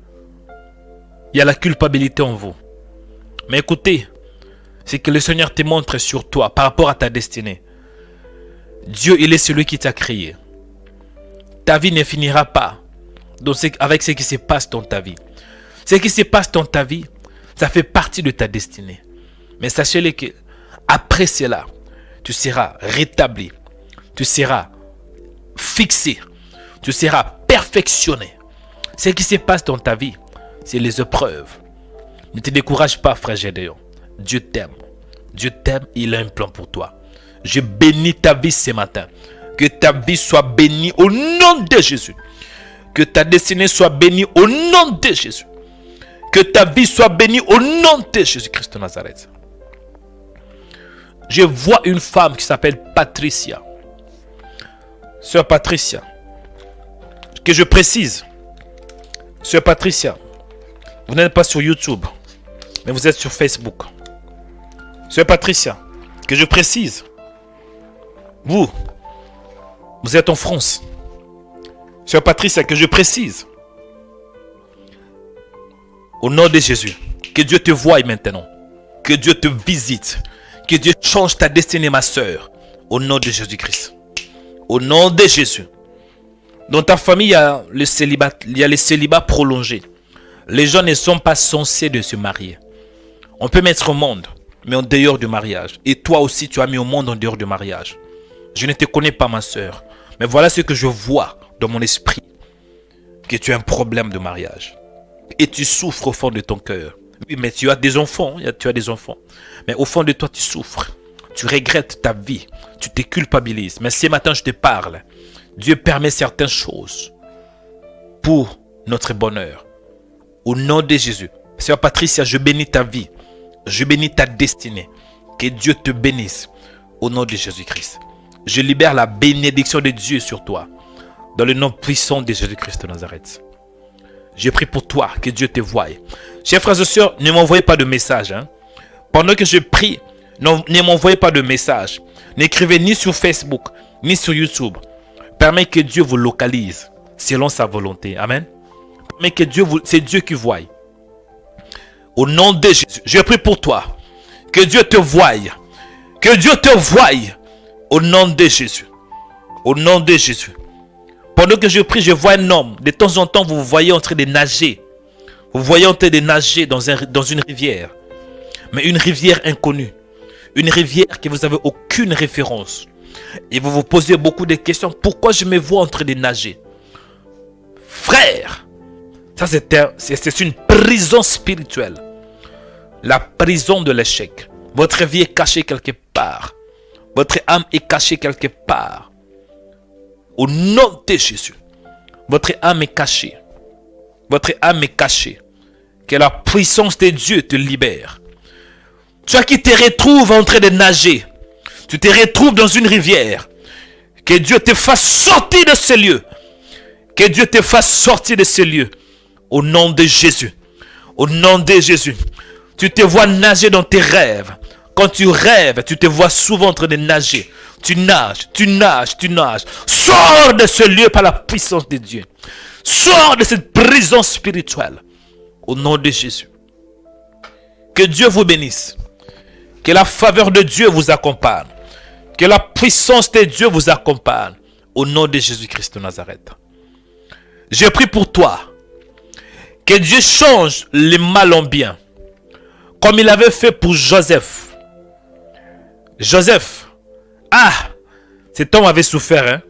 Il y a la culpabilité en vous. Mais écoutez, c'est que le Seigneur te montre sur toi par rapport à ta destinée. Dieu, il est celui qui t'a créé. Ta vie ne finira pas avec ce qui se passe dans ta vie. Ce qui se passe dans ta vie, ça fait partie de ta destinée. Mais sachez-le que après cela, tu seras rétabli. Tu seras fixé. Tu seras perfectionné. Ce qui se passe dans ta vie, c'est les épreuves. Ne te décourage pas, frère Gédéon. Dieu t'aime. Dieu t'aime, il a un plan pour toi. Je bénis ta vie ce matin. Que ta vie soit bénie au nom de Jésus. Que ta destinée soit bénie au nom de Jésus. Que ta vie soit bénie au nom de Jésus-Christ de Nazareth. Je vois une femme qui s'appelle Patricia. Sœur Patricia. Que je précise. Sœur Patricia. Vous n'êtes pas sur YouTube. Mais vous êtes sur Facebook. Sœur Patricia. Que je précise. Vous êtes en France. Sœur Patricia, que je précise. Au nom de Jésus, que Dieu te voie maintenant. Que Dieu te visite. Que Dieu change ta destinée, ma sœur. Au nom de Jésus-Christ. Au nom de Jésus. Dans ta famille, il y a le célibat prolongé. Les gens ne sont pas censés de se marier. On peut mettre au monde, mais en dehors du mariage. Et toi aussi, tu as mis au monde en dehors du mariage. Je ne te connais pas, ma sœur. Mais voilà ce que je vois dans mon esprit. Que tu as un problème de mariage. Et tu souffres au fond de ton cœur. Oui, mais tu as des enfants. Tu as des enfants. Mais au fond de toi, tu souffres. Tu regrettes ta vie. Tu te culpabilises. Mais ce matin, je te parle. Dieu permet certaines choses pour notre bonheur. Au nom de Jésus. Sœur Patricia, je bénis ta vie. Je bénis ta destinée. Que Dieu te bénisse. Au nom de Jésus-Christ. Je libère la bénédiction de Dieu sur toi. Dans le nom puissant de Jésus-Christ de Nazareth. Je prie pour toi, que Dieu te voie. Chers frères et sœurs, ne m'envoyez pas de message. Pendant que je prie, ne m'envoyez pas de message. N'écrivez ni sur Facebook, ni sur YouTube. Permets que Dieu vous localise selon sa volonté. Amen. Permets que c'est Dieu qui voie. Au nom de Jésus, je prie pour toi. Que Dieu te voie. Que Dieu te voie. Au nom de Jésus. Au nom de Jésus. Pendant que je prie, je vois un homme. De temps en temps, vous vous voyez en train de nager. Vous voyez en train de nager dans une rivière. Mais une rivière inconnue. Une rivière que vous n'avez aucune référence. Et vous vous posez beaucoup de questions. Pourquoi je me vois en train de nager? Frère, ça c'est une prison spirituelle. La prison de l'échec. Votre vie est cachée quelque part. Votre âme est cachée quelque part. Au nom de Jésus. Votre âme est cachée. Votre âme est cachée. Que la puissance de Dieu te libère. Toi qui te retrouves en train de nager. Tu te retrouves dans une rivière. Que Dieu te fasse sortir de ce lieu. Que Dieu te fasse sortir de ce lieu. Au nom de Jésus. Au nom de Jésus. Tu te vois nager dans tes rêves. Quand tu rêves, tu te vois souvent en train de nager. Tu nages, tu nages, tu nages. Sors de ce lieu par la puissance de Dieu. Sors de cette prison spirituelle. Au nom de Jésus. Que Dieu vous bénisse. Que la faveur de Dieu vous accompagne. Que la puissance de Dieu vous accompagne. Au nom de Jésus-Christ de Nazareth. Je prie pour toi. Que Dieu change le mal en bien. Comme il avait fait pour Joseph. Joseph. Ah! Cet homme avait souffert. Hein?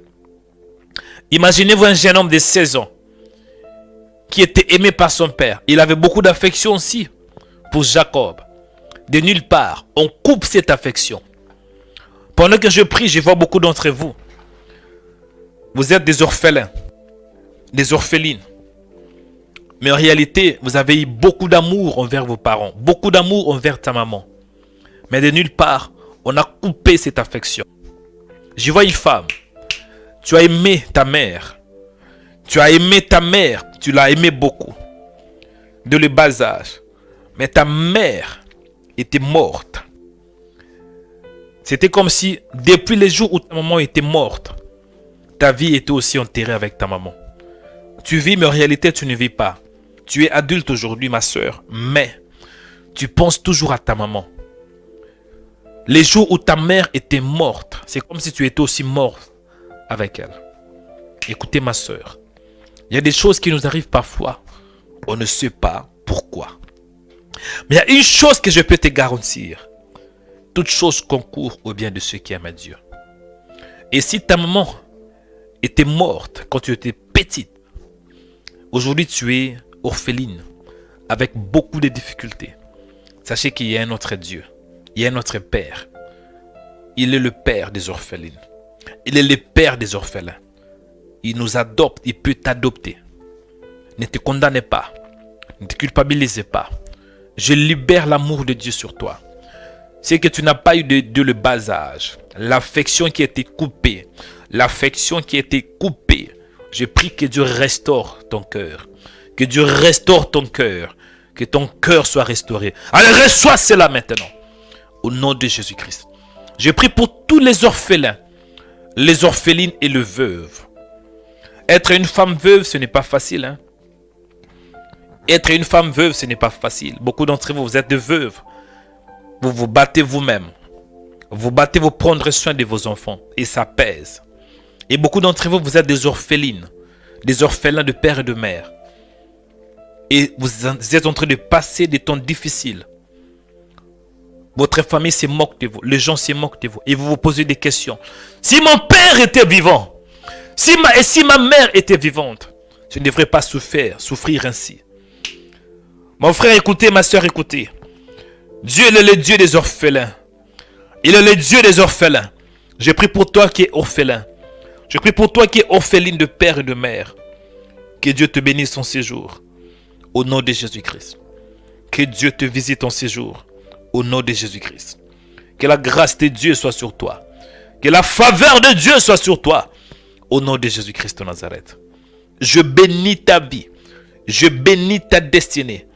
Imaginez-vous un jeune homme de 16 ans. Qui était aimé par son père. Il avait beaucoup d'affection aussi. Pour Jacob. De nulle part. On coupe cette affection. Pendant que je prie, je vois beaucoup d'entre vous. Vous êtes des orphelins. Des orphelines. Mais en réalité, vous avez eu beaucoup d'amour envers vos parents. Beaucoup d'amour envers ta maman. Mais de nulle part, on a coupé cette affection. Je vois une femme. Tu as aimé ta mère. Tu as aimé ta mère. Tu l'as aimé beaucoup. De le bas âge. Mais ta mère était morte. C'était comme si, depuis les jours où ta maman était morte, ta vie était aussi enterrée avec ta maman. Tu vis, mais en réalité, tu ne vis pas. Tu es adulte aujourd'hui, ma soeur, mais tu penses toujours à ta maman. Les jours où ta mère était morte, c'est comme si tu étais aussi morte avec elle. Écoutez, ma soeur, il y a des choses qui nous arrivent parfois. On ne sait pas pourquoi. Mais il y a une chose que je peux te garantir. Toute chose concourt au bien de ceux qui aiment Dieu. Et si ta maman était morte quand tu étais petite, aujourd'hui tu es orpheline avec beaucoup de difficultés. Sachez qu'il y a un autre Dieu. Il y a un autre Père. Il est le Père des orphelines. Il est le Père des orphelins. Il nous adopte. Il peut t'adopter. Ne te condamnez pas. Ne te culpabilisez pas. Je libère l'amour de Dieu sur toi. C'est que tu n'as pas eu de le bas âge. L'affection qui a été coupée. L'affection qui a été coupée. Je prie que Dieu restaure ton cœur. Que Dieu restaure ton cœur. Que ton cœur soit restauré. Allez, reçois cela maintenant. Au nom de Jésus-Christ. Je prie pour tous les orphelins. Les orphelines et les veuves. Être une femme veuve, ce n'est pas facile. Hein? Être une femme veuve, ce n'est pas facile. Beaucoup d'entre vous, vous êtes des veuves. Vous vous battez vous-même. Vous battez pour prendre soin de vos enfants. Et ça pèse. Et beaucoup d'entre vous, vous êtes des orphelines. Des orphelins de père et de mère. Et vous êtes en train de passer des temps difficiles. Votre famille se moque de vous. Les gens se moquent de vous. Et vous vous posez des questions. Si mon père était vivant, si ma mère était vivante, je ne devrais pas souffrir ainsi. Mon frère, écoutez, ma soeur, écoutez. Dieu est le Dieu des orphelins. Il est le Dieu des orphelins. Je prie pour toi qui es orphelin. Je prie pour toi qui es orpheline de père et de mère. Que Dieu te bénisse en séjour. Au nom de Jésus-Christ. Que Dieu te visite en séjour. Au nom de Jésus-Christ. Que la grâce de Dieu soit sur toi. Que la faveur de Dieu soit sur toi. Au nom de Jésus-Christ de Nazareth. Je bénis ta vie. Je bénis ta destinée.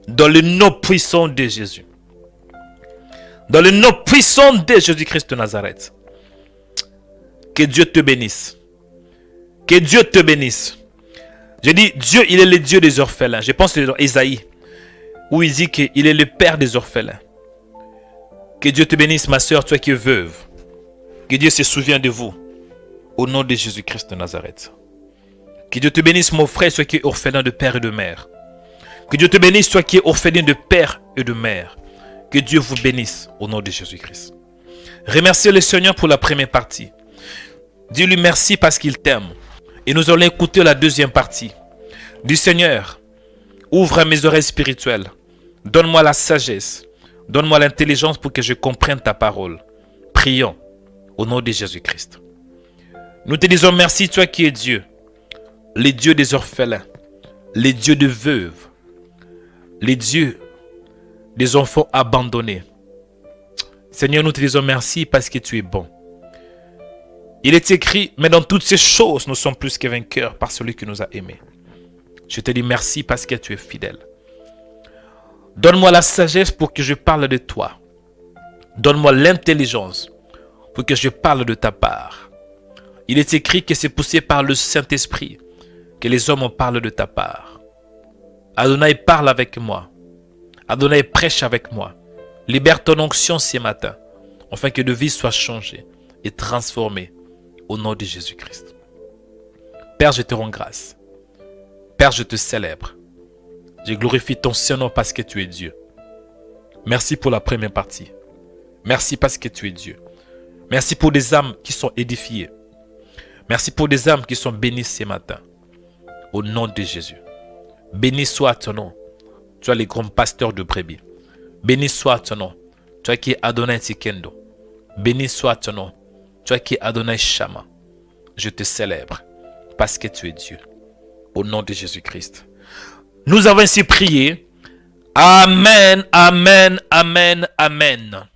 Dans le nom puissant de Jésus. Dans le nom puissant de Jésus-Christ de Nazareth. Que Dieu te bénisse. Que Dieu te bénisse. Je dis, Dieu, il est le Dieu des orphelins. Je pense dans Isaïe, où il dit qu'il est le Père des orphelins. Que Dieu te bénisse, ma soeur, toi qui es veuve. Que Dieu se souvienne de vous. Au nom de Jésus-Christ de Nazareth. Que Dieu te bénisse, mon frère, toi qui es orphelin de père et de mère. Que Dieu te bénisse, toi qui es orphelin de père et de mère. Que Dieu vous bénisse au nom de Jésus-Christ. Remerciez le Seigneur pour la première partie. Dis-lui merci parce qu'il t'aime. Et nous allons écouter la deuxième partie. Du Seigneur, ouvre mes oreilles spirituelles. Donne-moi la sagesse. Donne-moi l'intelligence pour que je comprenne ta parole. Prions au nom de Jésus-Christ. Nous te disons merci, toi qui es Dieu. Les dieux des orphelins. Les dieux de veuves. Les dieux des enfants abandonnés. Seigneur, nous te disons merci parce que tu es bon. Il est écrit, mais dans toutes ces choses, nous sommes plus que vainqueurs par celui qui nous a aimés. Je te dis merci parce que tu es fidèle. Donne-moi la sagesse pour que je parle de toi. Donne-moi l'intelligence pour que je parle de ta part. Il est écrit que c'est poussé par le Saint-Esprit que les hommes en parlent de ta part. Adonai parle avec moi. Adonai prêche avec moi. Libère ton onction ce matin, afin que de vie soit changée et transformée au nom de Jésus-Christ. Père, je te rends grâce. Père, je te célèbre. Je glorifie ton Saint-Nom parce que tu es Dieu. Merci pour la première partie. Merci parce que tu es Dieu. Merci pour des âmes qui sont édifiées. Merci pour des âmes qui sont bénies ce matin. Au nom de Jésus. Béni soit ton nom. Tu es le grand pasteur de brebis. Béni soit ton nom. Tu es qui est Adonai Tikendo. Béni soit ton nom. Tu es qui est Adonai Shama. Je te célèbre parce que tu es Dieu. Au nom de Jésus-Christ. Nous avons ainsi prié. Amen, amen, amen, amen.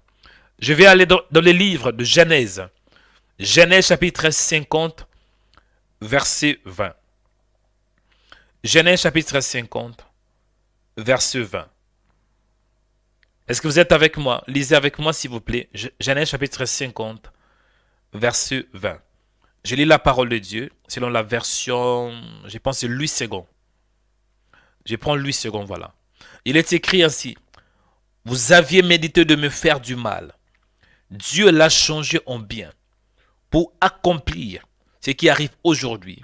Je vais aller dans le livre de Genèse. Genèse chapitre 50, verset 20. Genèse chapitre 50, verset 20. Est-ce que vous êtes avec moi? Lisez avec moi s'il vous plaît. Genèse chapitre 50, verset 20. Je lis la parole de Dieu selon la version, je pense c'est Louis II. Je prends Louis II, voilà. Il est écrit ainsi. Vous aviez médité de me faire du mal. Dieu l'a changé en bien pour accomplir ce qui arrive aujourd'hui,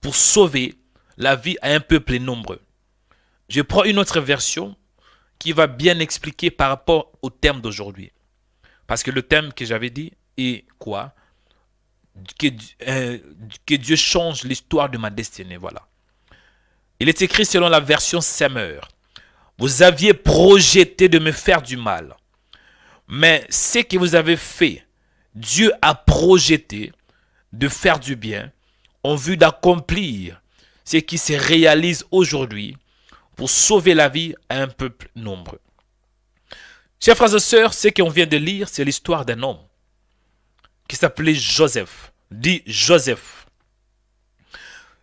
pour sauver la vie à un peuple nombreux. Je prends une autre version qui va bien expliquer par rapport au thème d'aujourd'hui. Parce que le thème que j'avais dit est quoi? Que Dieu change l'histoire de ma destinée. Voilà. Il est écrit selon la version Semeur. Vous aviez projeté de me faire du mal. Mais ce que vous avez fait, Dieu a projeté de faire du bien en vue d'accomplir ce qui se réalise aujourd'hui pour sauver la vie à un peuple nombreux. Chers frères et sœurs, ce qu'on vient de lire, c'est l'histoire d'un homme qui s'appelait Joseph. Dit Joseph.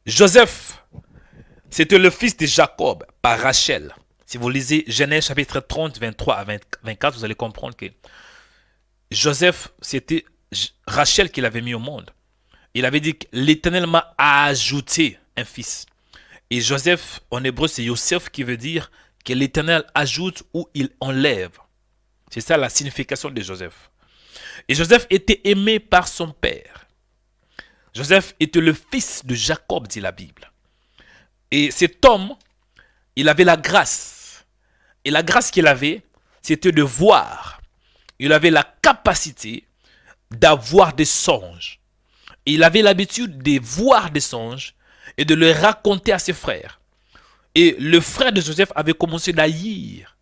Joseph, c'était le fils de Jacob par Rachel. Si vous lisez Genèse chapitre 30, 23 à 24, vous allez comprendre que Joseph, c'était Rachel qui l'avait mis au monde. Il avait dit que l'Éternel m'a ajouté un fils. Et Joseph, en hébreu, c'est Yosef qui veut dire que l'Éternel ajoute ou il enlève. C'est ça la signification de Joseph. Et Joseph était aimé par son père. Joseph était le fils de Jacob, dit la Bible. Et cet homme, il avait la grâce. Et la grâce qu'il avait, c'était de voir. Il avait la capacité d'avoir des songes. Et il avait l'habitude de voir des songes et de les raconter à ses frères. Et le frère de Joseph avait commencé de l'haïr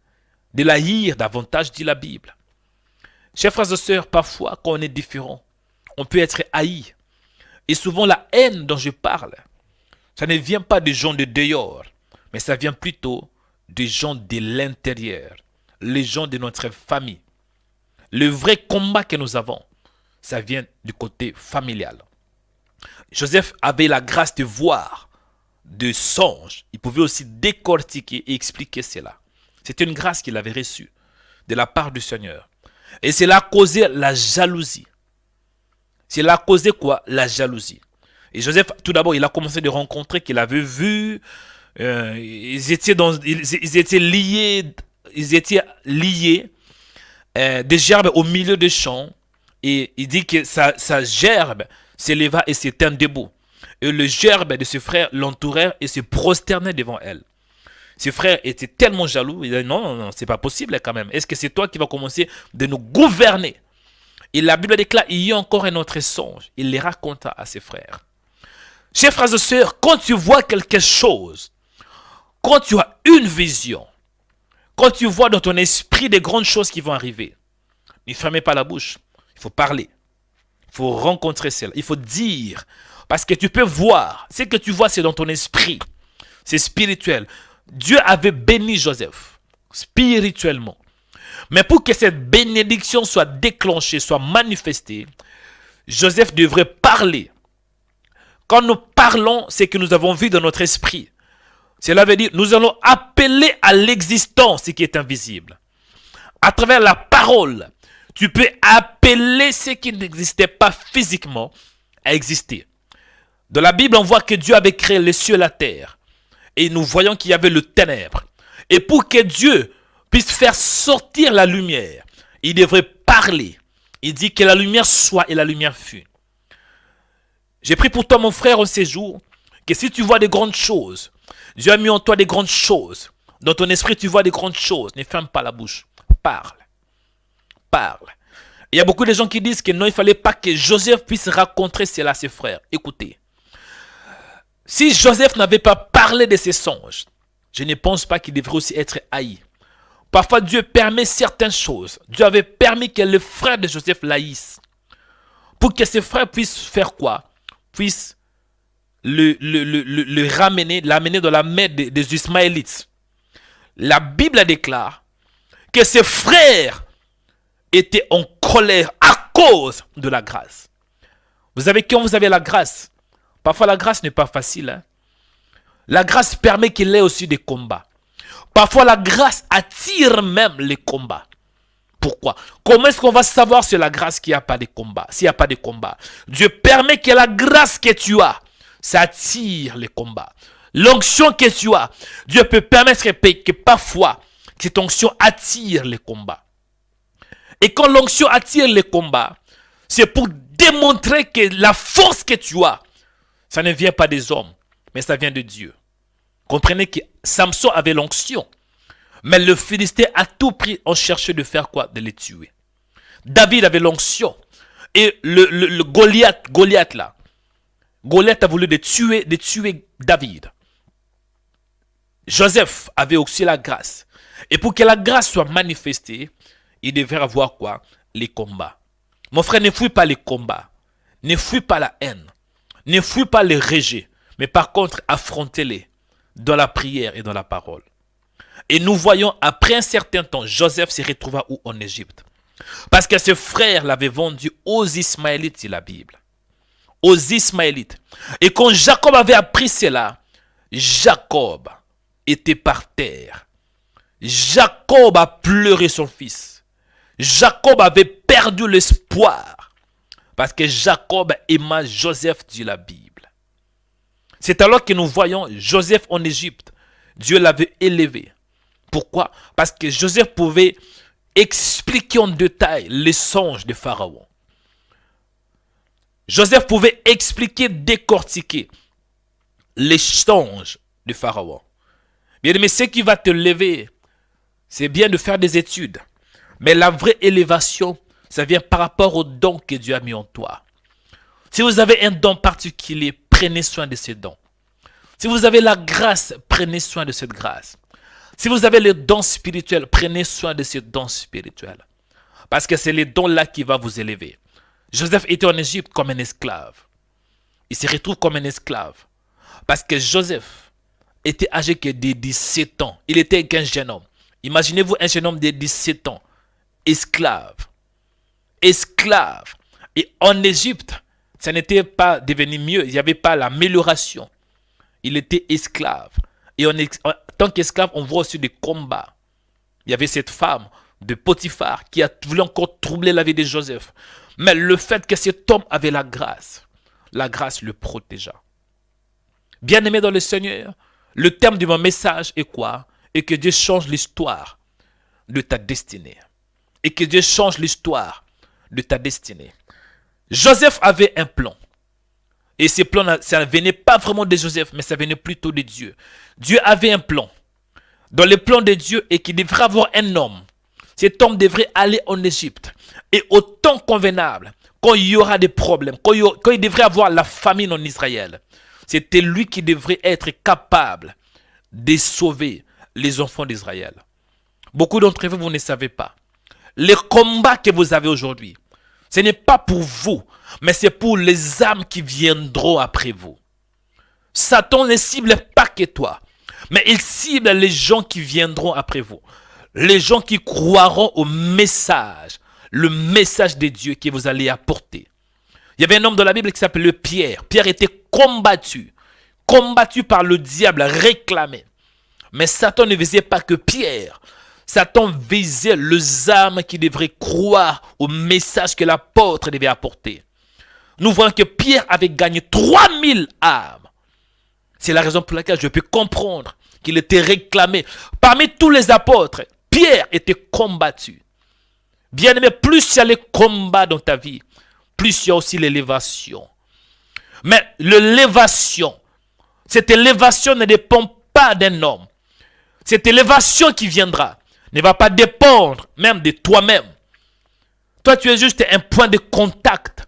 davantage, dit la Bible. Chers frères et sœurs, parfois, quand on est différent, on peut être haï. Et souvent, la haine dont je parle, ça ne vient pas des gens de dehors, mais ça vient plutôt des gens de l'intérieur, les gens de notre famille. Le vrai combat que nous avons, ça vient du côté familial. Joseph avait la grâce de voir des songes. Il pouvait aussi décortiquer et expliquer cela. C'était une grâce qu'il avait reçue de la part du Seigneur. Et cela a causé la jalousie. Cela a causé quoi? La jalousie. Et Joseph, tout d'abord, il a commencé de rencontrer qu'il avait vu. Ils étaient liés des gerbes au milieu des champs. Et il dit que sa gerbe s'éleva et s'éteint debout. Et le gerbe de ses frères l'entourèrent et se prosternaient devant elle. Ses frères étaient tellement jaloux. Ils disaient non, c'est pas possible quand même. Est-ce que c'est toi qui vas commencer de nous gouverner? Et la Bible déclare, il y a encore un autre songe. Il les raconta à ses frères. Chers frères et sœurs, quand tu vois quelque chose, quand tu as une vision, quand tu vois dans ton esprit des grandes choses qui vont arriver, ne fermez pas la bouche. Il faut parler. Il faut rencontrer cela. Il faut dire. Parce que tu peux voir. Ce que tu vois, c'est dans ton esprit. C'est spirituel. Dieu avait béni Joseph spirituellement. Mais pour que cette bénédiction soit déclenchée, soit manifestée, Joseph devrait parler. Quand nous parlons, c'est que nous avons vu dans notre esprit. Cela veut dire nous allons appeler à l'existence ce qui est invisible. À travers la parole, tu peux appeler ce qui n'existait pas physiquement à exister. Dans la Bible, on voit que Dieu avait créé les cieux et la terre. Et nous voyons qu'il y avait le ténèbre. Et pour que Dieu puisse faire sortir la lumière. Il devrait parler. Il dit que la lumière soit et la lumière fut. J'ai pris pour toi, mon frère, en ces jours, que si tu vois des grandes choses, Dieu a mis en toi des grandes choses. Dans ton esprit, tu vois des grandes choses. Ne ferme pas la bouche. Parle. Parle. Il y a beaucoup de gens qui disent que non, il ne fallait pas que Joseph puisse raconter cela à ses frères. Écoutez. Si Joseph n'avait pas parlé de ses songes, je ne pense pas qu'il devrait aussi être haï. Parfois, Dieu permet certaines choses. Dieu avait permis que les frères de Joseph l'haïssent. Pour que ses frères puissent faire quoi? Puissent le ramener, l'amener dans la main des Ismaélites. La Bible déclare que ses frères étaient en colère à cause de la grâce. Vous savez, quand vous avez la grâce, parfois la grâce n'est pas facile. Hein? La grâce permet qu'il y ait aussi des combats. Parfois la grâce attire même les combats. Pourquoi? Comment est-ce qu'on va savoir sur la grâce qu'il n'y a pas de combat? S'il n'y a pas de combat, Dieu permet que la grâce que tu as, ça attire les combats. L'onction que tu as, Dieu peut permettre que parfois, cette onction attire les combats. Et quand l'onction attire les combats, c'est pour démontrer que la force que tu as, ça ne vient pas des hommes, mais ça vient de Dieu. Comprenez que Samson avait l'onction. Mais le Philistin à tout prix ont cherché de faire quoi? De les tuer. David avait l'onction. Et le Goliath là. Goliath a voulu de tuer David. Joseph avait aussi la grâce. Et pour que la grâce soit manifestée, il devait avoir quoi? Les combats. Mon frère, ne fuis pas les combats. Ne fuis pas la haine. Ne fuis pas les rejets. Mais par contre, affrontez-les dans la prière et dans la parole. Et nous voyons, après un certain temps, Joseph se retrouva où? En Égypte. Parce que ses frères l'avaient vendu aux Ismaélites, dit la Bible. Aux Ismaélites. Et quand Jacob avait appris cela, Jacob était par terre. Jacob a pleuré son fils. Jacob avait perdu l'espoir. Parce que Jacob aima Joseph, dit la Bible. C'est alors que nous voyons Joseph en Égypte. Dieu l'avait élevé. Pourquoi? Parce que Joseph pouvait expliquer en détail les songes de Pharaon. Joseph pouvait expliquer, décortiquer les songes de Pharaon. Bien aimé, ce qui va te lever, c'est bien de faire des études. Mais la vraie élévation, ça vient par rapport au don que Dieu a mis en toi. Si vous avez un don particulier, prenez soin de ce don. Si vous avez la grâce, prenez soin de cette grâce. Si vous avez le don spirituel, prenez soin de ce don spirituel. Parce que c'est les dons-là qui vont vous élever. Joseph était en Égypte comme un esclave. Il se retrouve comme un esclave. Parce que Joseph était âgé que de 17 ans. Il était qu'un jeune homme. Imaginez-vous un jeune homme de 17 ans. Esclave. Esclave. Et en Égypte, ça n'était pas devenu mieux. Il n'y avait pas l'amélioration. Il était esclave. Et en tant qu'esclave, on voit aussi des combats. Il y avait cette femme de Potiphar qui a voulu encore troubler la vie de Joseph. Mais le fait que cet homme avait la grâce le protégea. Bien-aimé dans le Seigneur, le terme de mon message est quoi? Et que Dieu change l'histoire de ta destinée. Et que Dieu change l'histoire de ta destinée. Joseph avait un plan. Et ce plan, ça ne venait pas vraiment de Joseph, mais ça venait plutôt de Dieu. Dieu avait un plan. Dans le plan de Dieu, et qu'il devrait avoir un homme. Cet homme devrait aller en Égypte. Et au temps convenable, quand il y aura des problèmes, quand il devrait avoir la famine en Israël, c'était lui qui devrait être capable de sauver les enfants d'Israël. Beaucoup d'entre vous, vous ne savez pas. Les combats que vous avez aujourd'hui, ce n'est pas pour vous, mais c'est pour les âmes qui viendront après vous. Satan ne cible pas que toi, mais il cible les gens qui viendront après vous. Les gens qui croiront au message, le message de Dieu que vous allez apporter. Il y avait un homme dans la Bible qui s'appelait Pierre. Pierre était combattu par le diable, réclamé. Mais Satan ne visait pas que Pierre. Satan visait les âmes qui devraient croire au message que l'apôtre devait apporter. Nous voyons que Pierre avait gagné 3000 âmes. C'est la raison pour laquelle je peux comprendre qu'il était réclamé. Parmi tous les apôtres, pierres étaient combattues. Bien-aimé, plus il y a les combats dans ta vie, plus il y a aussi l'élévation. Mais l'élévation, cette élévation ne dépend pas d'un homme. Cette élévation qui viendra ne va pas dépendre même de toi-même. Toi, tu es juste un point de contact.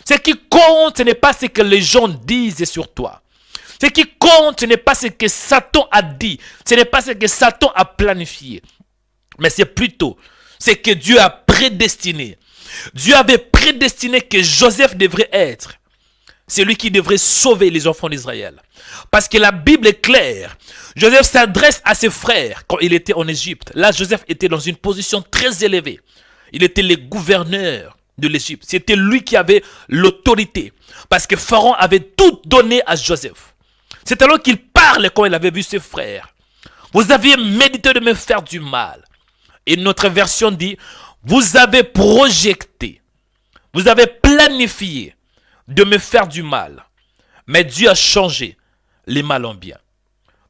Ce qui compte, ce n'est pas ce que les gens disent sur toi. Ce qui compte, ce n'est pas ce que Satan a dit. Ce n'est pas ce que Satan a planifié. Mais c'est plutôt ce que Dieu a prédestiné. Dieu avait prédestiné que Joseph devrait être celui qui devrait sauver les enfants d'Israël. Parce que la Bible est claire. Joseph s'adresse à ses frères quand il était en Égypte. Là, Joseph était dans une position très élevée. Il était le gouverneur de l'Égypte. C'était lui qui avait l'autorité. Parce que Pharaon avait tout donné à Joseph. C'est alors qu'il parle quand il avait vu ses frères. Vous aviez médité de me faire du mal. Et notre version dit, vous avez projeté, vous avez planifié de me faire du mal. Mais Dieu a changé les mal en bien.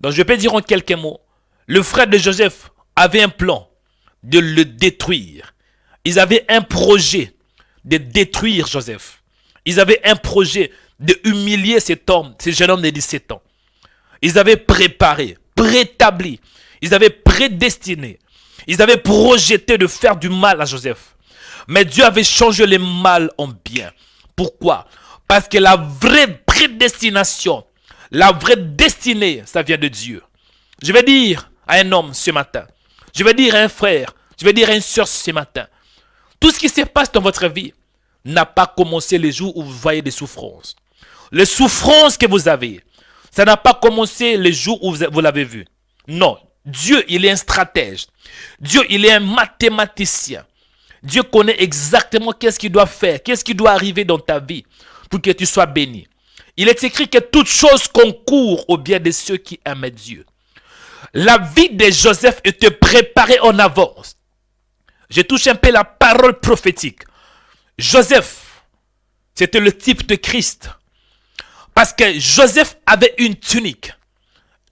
Donc je peux dire en quelques mots, le frère de Joseph avait un plan de le détruire. Ils avaient un projet de détruire Joseph. Ils avaient un projet de humilier cet homme, ce jeune homme de 17 ans. Ils avaient préparé, préétabli, ils avaient prédestiné, ils avaient projeté de faire du mal à Joseph. Mais Dieu avait changé le mal en bien. Pourquoi? Parce que la vraie prédestination, la vraie destinée, ça vient de Dieu. Je vais dire à un homme ce matin, je vais dire à un frère, je vais dire à une soeur ce matin, tout ce qui se passe dans votre vie n'a pas commencé les jours où vous voyez des souffrances. Les souffrances que vous avez, ça n'a pas commencé les jours où vous l'avez vu. Non, Dieu, il est un stratège. Dieu, il est un mathématicien. Dieu connaît exactement qu'est-ce qu'il doit faire, qu'est-ce qui doit arriver dans ta vie pour que tu sois béni. Il est écrit que toute chose concourt au bien de ceux qui aiment Dieu. La vie de Joseph était préparée en avance. Je touche un peu la parole prophétique. Joseph, c'était le type de Christ. Parce que Joseph avait une tunique.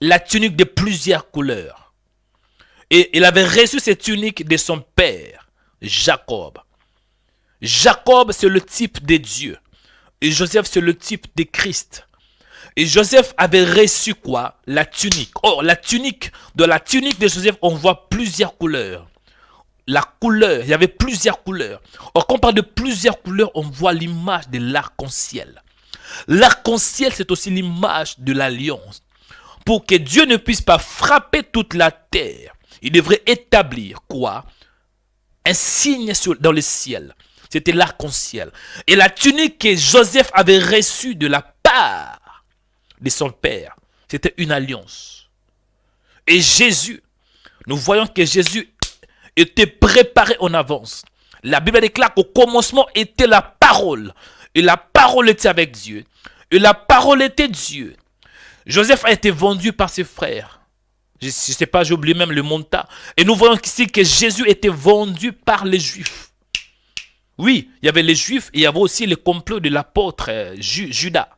La tunique de plusieurs couleurs. Et il avait reçu cette tunique de son père, Jacob. Jacob, c'est le type de Dieu. Et Joseph, c'est le type de Christ. Et Joseph avait reçu quoi? La tunique. Or, la tunique de Joseph, on voit plusieurs couleurs. La couleur, il y avait plusieurs couleurs. Or, quand on parle de plusieurs couleurs, on voit l'image de l'arc-en-ciel. L'arc-en-ciel, c'est aussi l'image de l'alliance. Pour que Dieu ne puisse pas frapper toute la terre, il devrait établir quoi? Un signe dans le ciel. C'était l'arc-en-ciel. Et la tunique que Joseph avait reçue de la part de son père, c'était une alliance. Et Jésus, nous voyons que Jésus était préparé en avance. La Bible déclare qu'au commencement était la parole. Et la parole était avec Dieu. Et la parole était Dieu. Joseph a été vendu par ses frères. Je ne sais pas, j'ai oublié même le montant. Et nous voyons ici que Jésus était vendu par les Juifs. Oui, il y avait les Juifs et il y avait aussi le complot de l'apôtre Judas.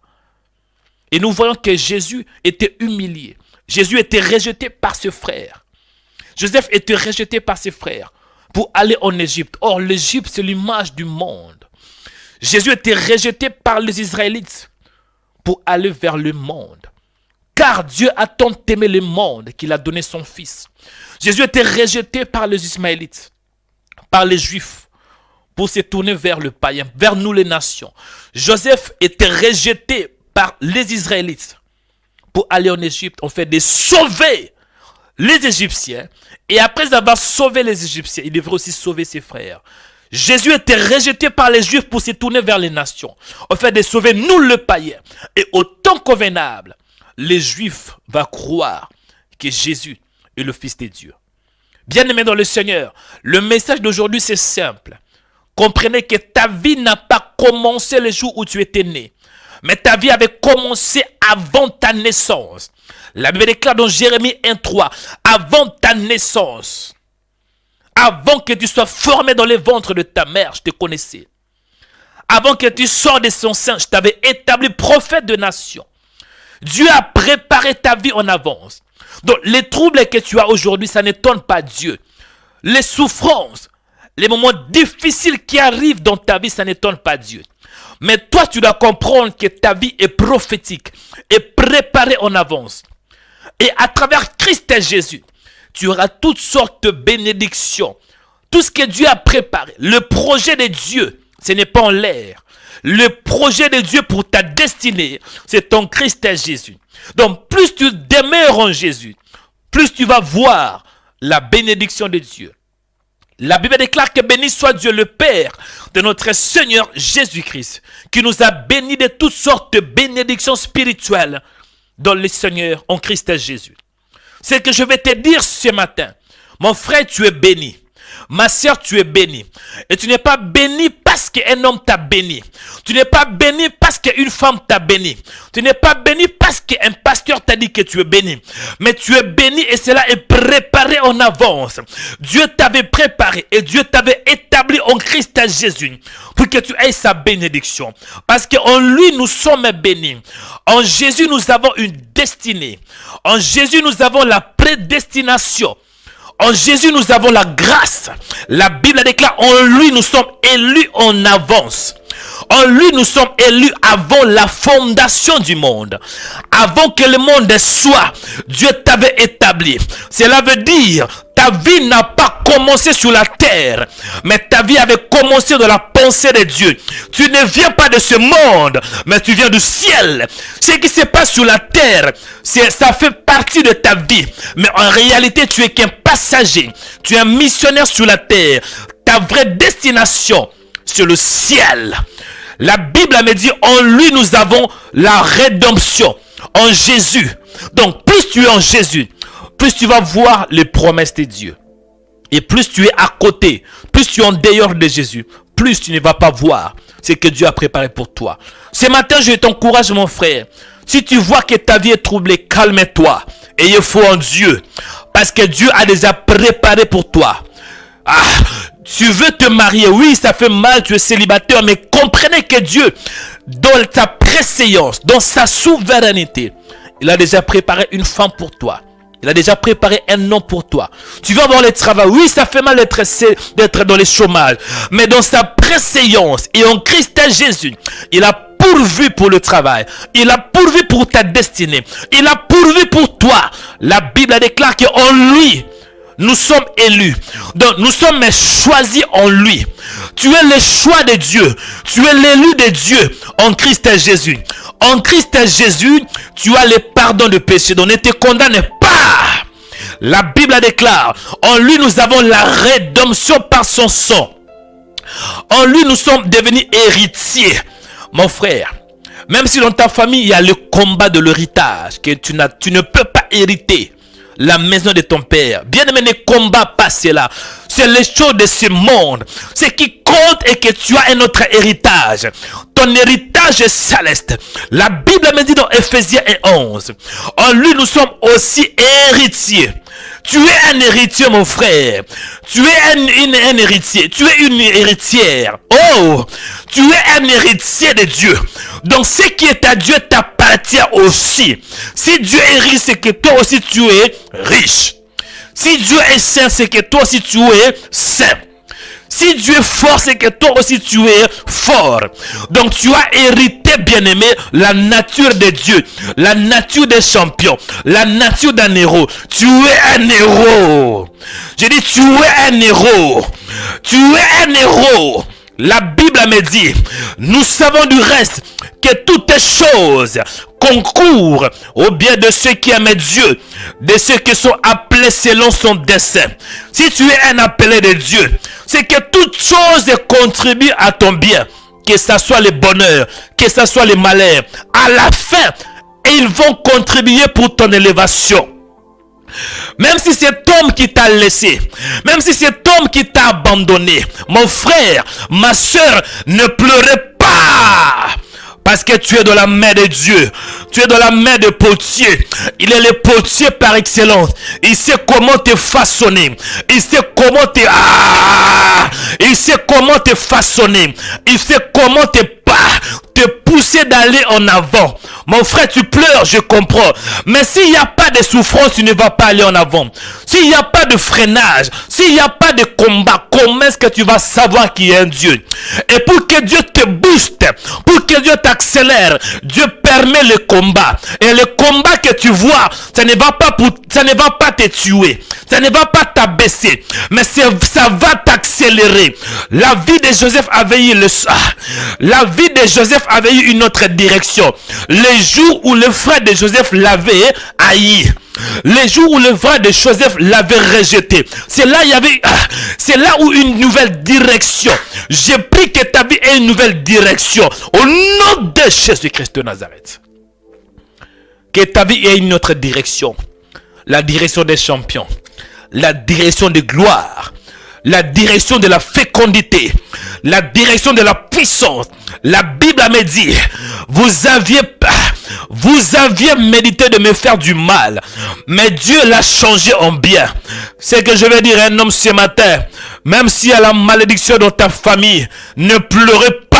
Et nous voyons que Jésus était humilié. Jésus était rejeté par ses frères. Joseph était rejeté par ses frères pour aller en Égypte. Or, l'Égypte, c'est l'image du monde. Jésus était rejeté par les Israélites pour aller vers le monde. Car Dieu a tant aimé le monde qu'il a donné son Fils. Jésus était rejeté par les Ismaélites, par les Juifs, pour se tourner vers le païen, vers nous les nations. Joseph était rejeté par les Israélites pour aller en Égypte, en fait, de sauver les Égyptiens. Et après avoir sauvé les Égyptiens, il devrait aussi sauver ses frères. Jésus était rejeté par les Juifs pour se tourner vers les nations, en fait, de sauver nous le païen. Et au temps convenable, les Juifs vont croire que Jésus est le Fils de Dieu. Bien-aimés dans le Seigneur, le message d'aujourd'hui c'est simple. Comprenez que ta vie n'a pas commencé le jour où tu étais né, mais ta vie avait commencé avant ta naissance. La Bible déclare dans Jérémie 1:3, avant ta naissance, avant que tu sois formé dans le ventre de ta mère, je te connaissais. Avant que tu sors de son sein, je t'avais établi prophète de nation. Dieu a préparé ta vie en avance. Donc les troubles que tu as aujourd'hui, ça n'étonne pas Dieu. les souffrances, les moments difficiles qui arrivent dans ta vie, ça n'étonne pas Dieu. Mais toi, tu dois comprendre que ta vie est prophétique et préparée en avance. Et à travers Christ et Jésus, tu auras toutes sortes de bénédictions. Tout ce que Dieu a préparé, le projet de Dieu, ce n'est pas en l'air. Le projet de Dieu pour ta destinée, c'est en Christ et Jésus. Donc, plus tu demeures en Jésus, plus tu vas voir la bénédiction de Dieu. La Bible déclare que béni soit Dieu le Père de notre Seigneur Jésus-Christ, qui nous a bénis de toutes sortes de bénédictions spirituelles dans le Seigneur en Christ et Jésus. C'est que je vais te dire ce matin, mon frère, tu es béni. Ma sœur, tu es béni. Et tu n'es pas béni parce qu'un homme t'a béni. Tu n'es pas béni parce qu'une femme t'a béni. Tu n'es pas béni parce qu'un pasteur t'a dit que tu es béni. Mais tu es béni et cela est préparé en avance. Dieu t'avait préparé et Dieu t'avait établi en Christ Jésus pour que tu aies sa bénédiction. Parce qu'en lui, nous sommes bénis. En Jésus, nous avons une destinée. En Jésus, nous avons la prédestination. En Jésus, nous avons la grâce. La Bible déclare, en lui, nous sommes élus en avance. En lui, nous sommes élus avant la fondation du monde. Avant que le monde soit, Dieu t'avait établi. Cela veut dire, ta vie n'a pas commencé sur la terre, mais ta vie avait commencé dans la pensée de Dieu. Tu ne viens pas de ce monde, mais tu viens du ciel. Ce qui se passe sur la terre, ça fait partie de ta vie. Mais en réalité, tu es qu'un passager. Tu es un missionnaire sur la terre. Ta vraie destination, c'est le ciel. La Bible me dit, en lui, nous avons la rédemption. En Jésus. Donc, plus tu es en Jésus, plus tu vas voir les promesses de Dieu. Et plus tu es à côté, plus tu es en dehors de Jésus, plus tu ne vas pas voir ce que Dieu a préparé pour toi. Ce matin, je t'encourage, mon frère. Si tu vois que ta vie est troublée, calme-toi. Ayez foi en Dieu. Parce que Dieu a déjà préparé pour toi. Ah, tu veux te marier, oui, ça fait mal, tu es célibataire, mais comprenez que Dieu, dans sa préséance, dans sa souveraineté, il a déjà préparé une femme pour toi. Il a déjà préparé un homme pour toi. Tu veux avoir le travail. Oui, ça fait mal d'être dans le chômage. Mais dans sa préséance et en Christ Jésus, il a pourvu pour le travail. Il a pourvu pour ta destinée. Il a pourvu pour toi. La Bible déclare qu'en lui, nous sommes élus. Donc, nous sommes choisis en lui. Tu es le choix de Dieu. Tu es l'élu de Dieu en Christ Jésus. En Christ Jésus, tu as le pardon de péché. Donc, ne te condamne pas. La Bible déclare, en lui, nous avons la rédemption par son sang. En lui, nous sommes devenus héritiers. Mon frère, même si dans ta famille, il y a le combat de l'héritage, que tu ne peux pas hériter la maison de ton père. Bien aimé, ne combat pas cela. C'est les choses de ce monde. Ce qui compte est que tu as un autre héritage. Ton héritage est céleste. La Bible me dit dans Ephésiens 11. En lui, nous sommes aussi héritiers. Tu es un héritier, mon frère. Tu es un héritier. Tu es une héritière. Oh, tu es un héritier de Dieu. Donc, ce qui est à Dieu t'appartient aussi. Si Dieu est riche, c'est que toi aussi tu es riche. Si Dieu est saint, c'est que toi aussi tu es saint. Si Dieu est fort, c'est que toi aussi tu es fort. Donc tu as hérité, bien-aimé, la nature de Dieu, la nature des champions, la nature d'un héros. Tu es un héros. J'ai dit, tu es un héros. Tu es un héros. La Bible me dit, nous savons du reste que toutes choses concourent au bien de ceux qui aiment Dieu, de ceux qui sont appelés selon son dessein. Si tu es un appelé de Dieu, c'est que toutes choses contribuent à ton bien, que ce soit le bonheur, que ce soit le malheur. À la fin, ils vont contribuer pour ton élévation. Même si cet homme qui t'a laissé, même si cet homme qui t'a abandonné, mon frère, ma soeur, ne pleurez pas. Parce que tu es dans la main de Dieu. Tu es dans la main de potier. Il est le potier par excellence. Il sait comment te façonner. Il sait comment te... Il sait comment te façonner. Il sait comment te pousser d'aller en avant. Mon frère, tu pleures, je comprends. Mais s'il n'y a pas de souffrance, tu ne vas pas aller en avant. S'il n'y a pas de freinage, s'il n'y a pas de combat, comment est-ce que tu vas savoir qu'il y a un Dieu? Et pour que Dieu te booste, pour que Dieu t'accélère, Dieu permet le combat. Et le combat que tu vois, ça ne va pas te tuer. Ça ne va pas t'abaisser. Mais ça va t'accélérer. La vie de Joseph avait eu une autre direction. Les jours où le frère de Joseph l'avait haï, les jours où le frère de Joseph l'avait rejeté, c'est là où une nouvelle direction. J'ai pris que ta vie ait une nouvelle direction au nom de Jésus-Christ de Nazareth. Que ta vie ait une autre direction, la direction des champions, la direction de gloire, la direction de la fécondité, la direction de la puissance. La Bible me dit, vous aviez médité de me faire du mal, mais Dieu l'a changé en bien. C'est que je vais dire à un homme ce matin, même s'il y a la malédiction dans ta famille, ne pleurez pas.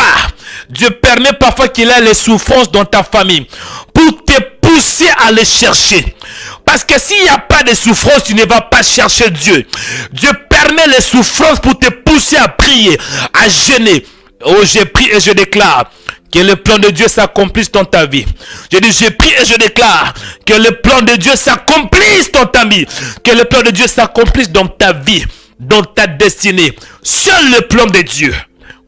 Dieu permet parfois qu'il y ait les souffrances dans ta famille pour te pousser à les chercher. Parce que s'il n'y a pas de souffrance, tu ne vas pas chercher Dieu. Dieu permet les souffrances pour te pousser à prier, à jeûner. Oh, j'ai pris et je déclare que le plan de Dieu s'accomplisse dans ta vie. Je dis, j'ai pris et je déclare que le plan de Dieu s'accomplisse dans ta vie. Que le plan de Dieu s'accomplisse dans ta vie, dans ta destinée. Seul le plan de Dieu.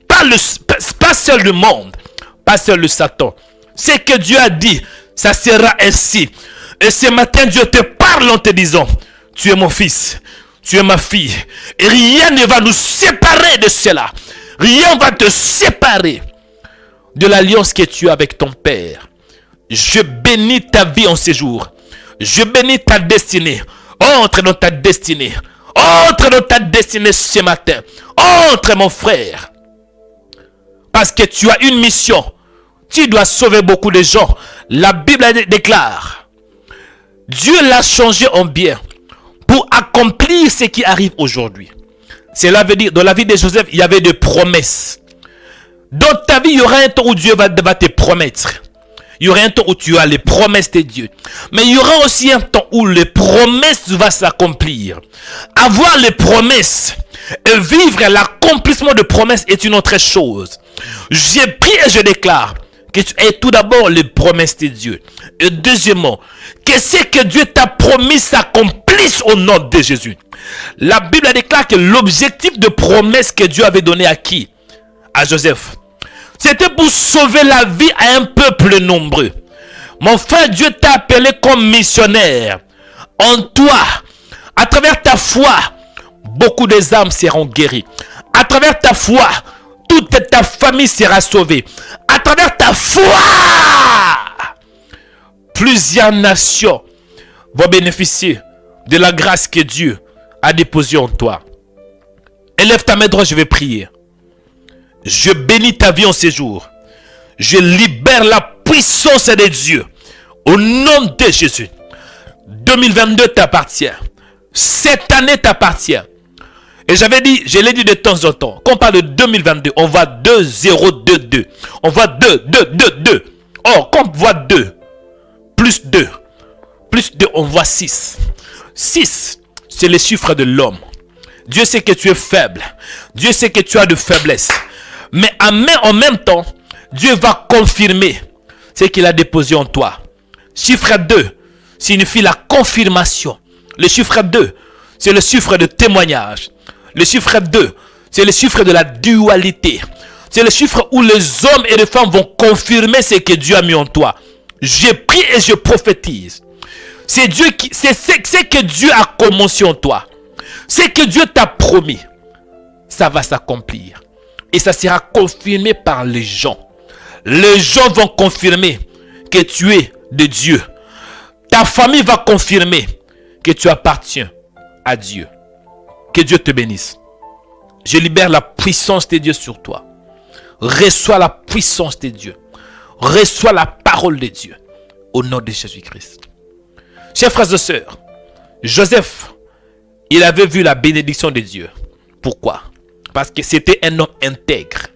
Pas seul le monde, pas seul le Satan. Ce que Dieu a dit, ça sera ainsi. Et ce matin, Dieu te parle en te disant, tu es mon fils, tu es ma fille. Et rien ne va nous séparer de cela. Rien ne va te séparer de l'alliance que tu as avec ton Père. Je bénis ta vie en ces jours. Je bénis ta destinée. Entre dans ta destinée. Entre dans ta destinée ce matin. Entre, mon frère. Parce que tu as une mission. Tu dois sauver beaucoup de gens. La Bible déclare, Dieu l'a changé en bien pour accomplir ce qui arrive aujourd'hui. Cela veut dire, dans la vie de Joseph, il y avait des promesses. Dans ta vie, il y aura un temps où Dieu va te promettre. Il y aura un temps où tu as les promesses de Dieu. Mais il y aura aussi un temps où les promesses vont s'accomplir. Avoir les promesses et vivre l'accomplissement de promesses est une autre chose. J'ai pris et je déclare que tu aies tout d'abord les promesses de Dieu. Et deuxièmement, que ce que Dieu t'a promis s'accomplisse au nom de Jésus. La Bible déclare que l'objectif de promesse que Dieu avait donné à qui? À Joseph. C'était pour sauver la vie à un peuple nombreux. Mon frère, Dieu t'a appelé comme missionnaire. En toi, à travers ta foi, beaucoup des âmes seront guéries. À travers ta foi, toute ta famille sera sauvée. À travers ta foi, plusieurs nations vont bénéficier de la grâce que Dieu a déposée en toi. Élève ta main droite, je vais prier. Je bénis ta vie en ces jours. Je libère la puissance de Dieu. Au nom de Jésus. 2022 t'appartient. Cette année t'appartient. Et je l'ai dit de temps en temps. Quand on parle de 2022, on voit 2, 0, 2, 2. On voit 2, 2, 2, 2. Or, quand on voit 2, plus 2, on voit 6. 6, c'est le chiffre de l'homme. Dieu sait que tu es faible. Dieu sait que tu as de faiblesse. Mais en même temps, Dieu va confirmer ce qu'il a déposé en toi. Chiffre 2 signifie la confirmation. Le chiffre 2, c'est le chiffre de témoignage. Le chiffre 2, c'est le chiffre de la dualité. C'est le chiffre où les hommes et les femmes vont confirmer ce que Dieu a mis en toi. Je prie et je prophétise. C'est ce que Dieu a commencé en toi. Ce que Dieu t'a promis, ça va s'accomplir. Et ça sera confirmé par les gens. Les gens vont confirmer que tu es de Dieu. Ta famille va confirmer que tu appartiens à Dieu. Que Dieu te bénisse. Je libère la puissance de Dieu sur toi. Reçois la puissance de Dieu. Reçois la parole de Dieu. Au nom de Jésus-Christ. Chers frères et sœurs, Joseph, il avait vu la bénédiction de Dieu. Pourquoi? Parce que c'était un homme intègre.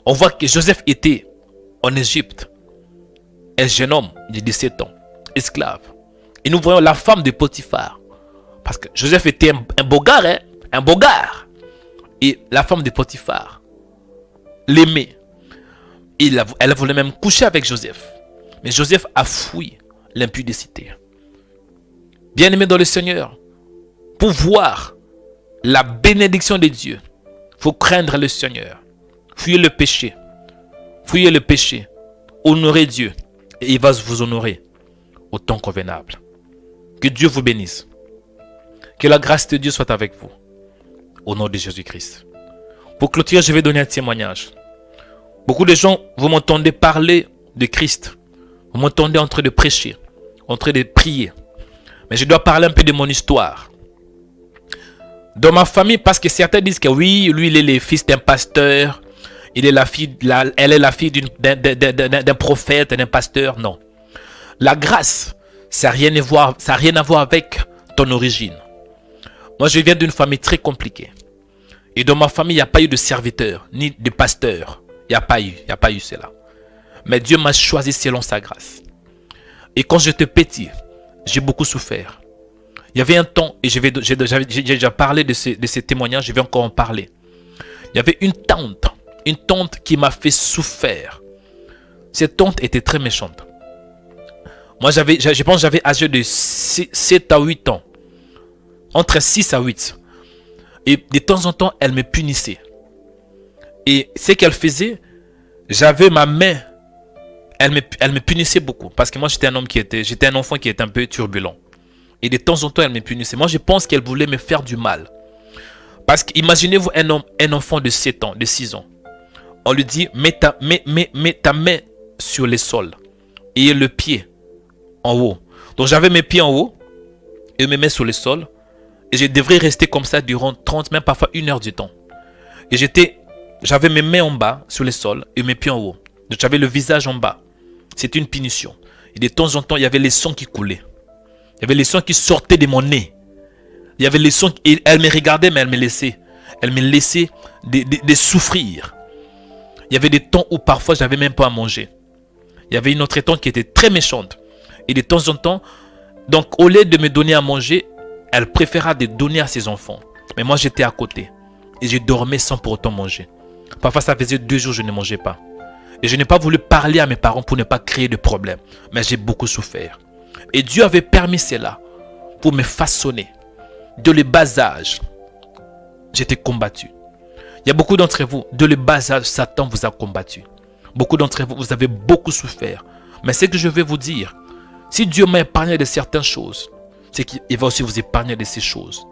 On voit que Joseph était en Égypte. Un jeune homme de 17 ans, esclave. Et nous voyons la femme de Potiphar. Parce que Joseph était un beau gars, hein? Un beau gars. Et la femme de Potiphar l'aimait. Elle voulait même coucher avec Joseph. Mais Joseph a fui l'impudicité. Bien-aimé dans le Seigneur, pour voir la bénédiction de Dieu, il faut craindre le Seigneur. Fuyez le péché. Fuyez le péché. Honorez Dieu. Et il va vous honorer au temps convenable. Que Dieu vous bénisse. Que la grâce de Dieu soit avec vous. Au nom de Jésus-Christ. Pour clôturer, je vais donner un témoignage. Beaucoup de gens, vous m'entendez parler de Christ. Vous m'entendez en train de prêcher, en train de prier. Mais je dois parler un peu de mon histoire. Dans ma famille, parce que certains disent que oui, lui, il est le fils d'un pasteur. Elle est la fille d'un prophète, d'un pasteur. Non. La grâce, ça n'a rien à voir avec ton origine. Moi, je viens d'une famille très compliquée. Et dans ma famille, il n'y a pas eu de serviteur, ni de pasteur. Il n'y a pas eu cela. Mais Dieu m'a choisi selon sa grâce. Et quand j'étais petit, j'ai beaucoup souffert. Il y avait un temps, et j'ai déjà parlé de ces témoignages, je vais encore en parler. Il y avait une tante qui m'a fait souffrir. Cette tante était très méchante. Moi, je pense que j'avais âgé de 7 à 8 ans. Entre 6 à 8. Et de temps en temps, elle me punissait. Et ce qu'elle faisait, j'avais ma main. Elle me punissait beaucoup. Parce que moi, j'étais un enfant qui était un peu turbulent. Et de temps en temps, elle me punissait. Moi, je pense qu'elle voulait me faire du mal. Parce qu'imaginez-vous un enfant de 7 ans, de 6 ans. On lui dit, mets ta main sur le sol. Et le pied en haut. Donc, j'avais mes pieds en haut. Et mes mains sur le sol. Et je devrais rester comme ça durant 30, même parfois 1 heure du temps. Et j'avais mes mains en bas sur le sol et mes pieds en haut. Donc j'avais le visage en bas. C'était une punition. Et de temps en temps, il y avait les sons qui coulaient. Il y avait les sons qui sortaient de mon nez. Il y avait les sons. Et elle me regardait, mais elle me laissait. Elle me laissait de souffrir. Il y avait des temps où parfois, je n'avais même pas à manger. Il y avait une autre tante qui était très méchante. Et de temps en temps, donc au lieu de me donner à manger, elle préféra de donner à ses enfants. Mais moi, j'étais à côté. Et je dormais sans pour autant manger. Parfois, ça faisait 2 jours que je ne mangeais pas. Et je n'ai pas voulu parler à mes parents pour ne pas créer de problème. Mais j'ai beaucoup souffert. Et Dieu avait permis cela pour me façonner. De le bas âge, j'étais combattu. Il y a beaucoup d'entre vous, de le bas âge, Satan vous a combattu. Beaucoup d'entre vous, vous avez beaucoup souffert. Mais ce que je vais vous dire, si Dieu m'a épargné de certaines choses, c'est qu'il va aussi vous épargner de ces choses.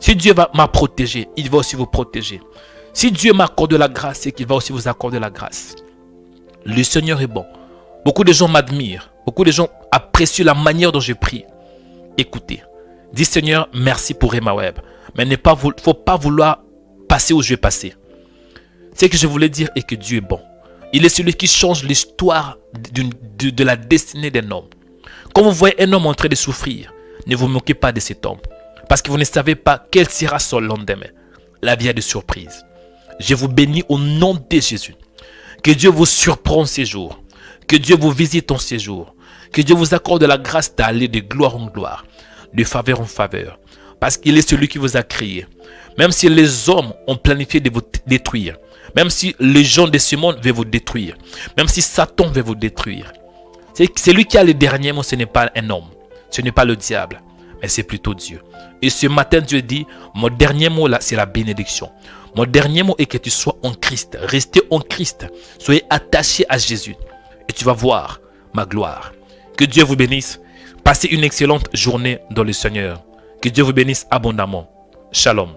Si Dieu m'a protégé, il va aussi vous protéger. Si Dieu m'accorde la grâce, c'est qu'il va aussi vous accorder la grâce. Le Seigneur est bon. Beaucoup de gens m'admirent. Beaucoup de gens apprécient la manière dont je prie. Écoutez, dis Seigneur, merci pour Rhema Web. Mais il ne faut pas vouloir passer où je vais passer. Ce que je voulais dire est que Dieu est bon. Il est celui qui change l'histoire de la destinée d'un homme. Quand vous voyez un homme en train de souffrir, ne vous moquez pas de cet homme. Parce que vous ne savez pas quel sera son lendemain. La vie a de surprises. Je vous bénis au nom de Jésus. Que Dieu vous surprenne ces jours. Que Dieu vous visite en ces jours. Que Dieu vous accorde la grâce d'aller de gloire en gloire. De faveur en faveur. Parce qu'il est celui qui vous a créé. Même si les hommes ont planifié de vous détruire. Même si les gens de ce monde veulent vous détruire. Même si Satan veut vous détruire. C'est lui qui a le dernier mot, ce n'est pas un homme. Ce n'est pas le diable, mais c'est plutôt Dieu. Et ce matin, Dieu dit, mon dernier mot là, c'est la bénédiction. Mon dernier mot est que tu sois en Christ. Restez en Christ. Soyez attachés à Jésus. Et tu vas voir ma gloire. Que Dieu vous bénisse. Passez une excellente journée dans le Seigneur. Que Dieu vous bénisse abondamment. Shalom.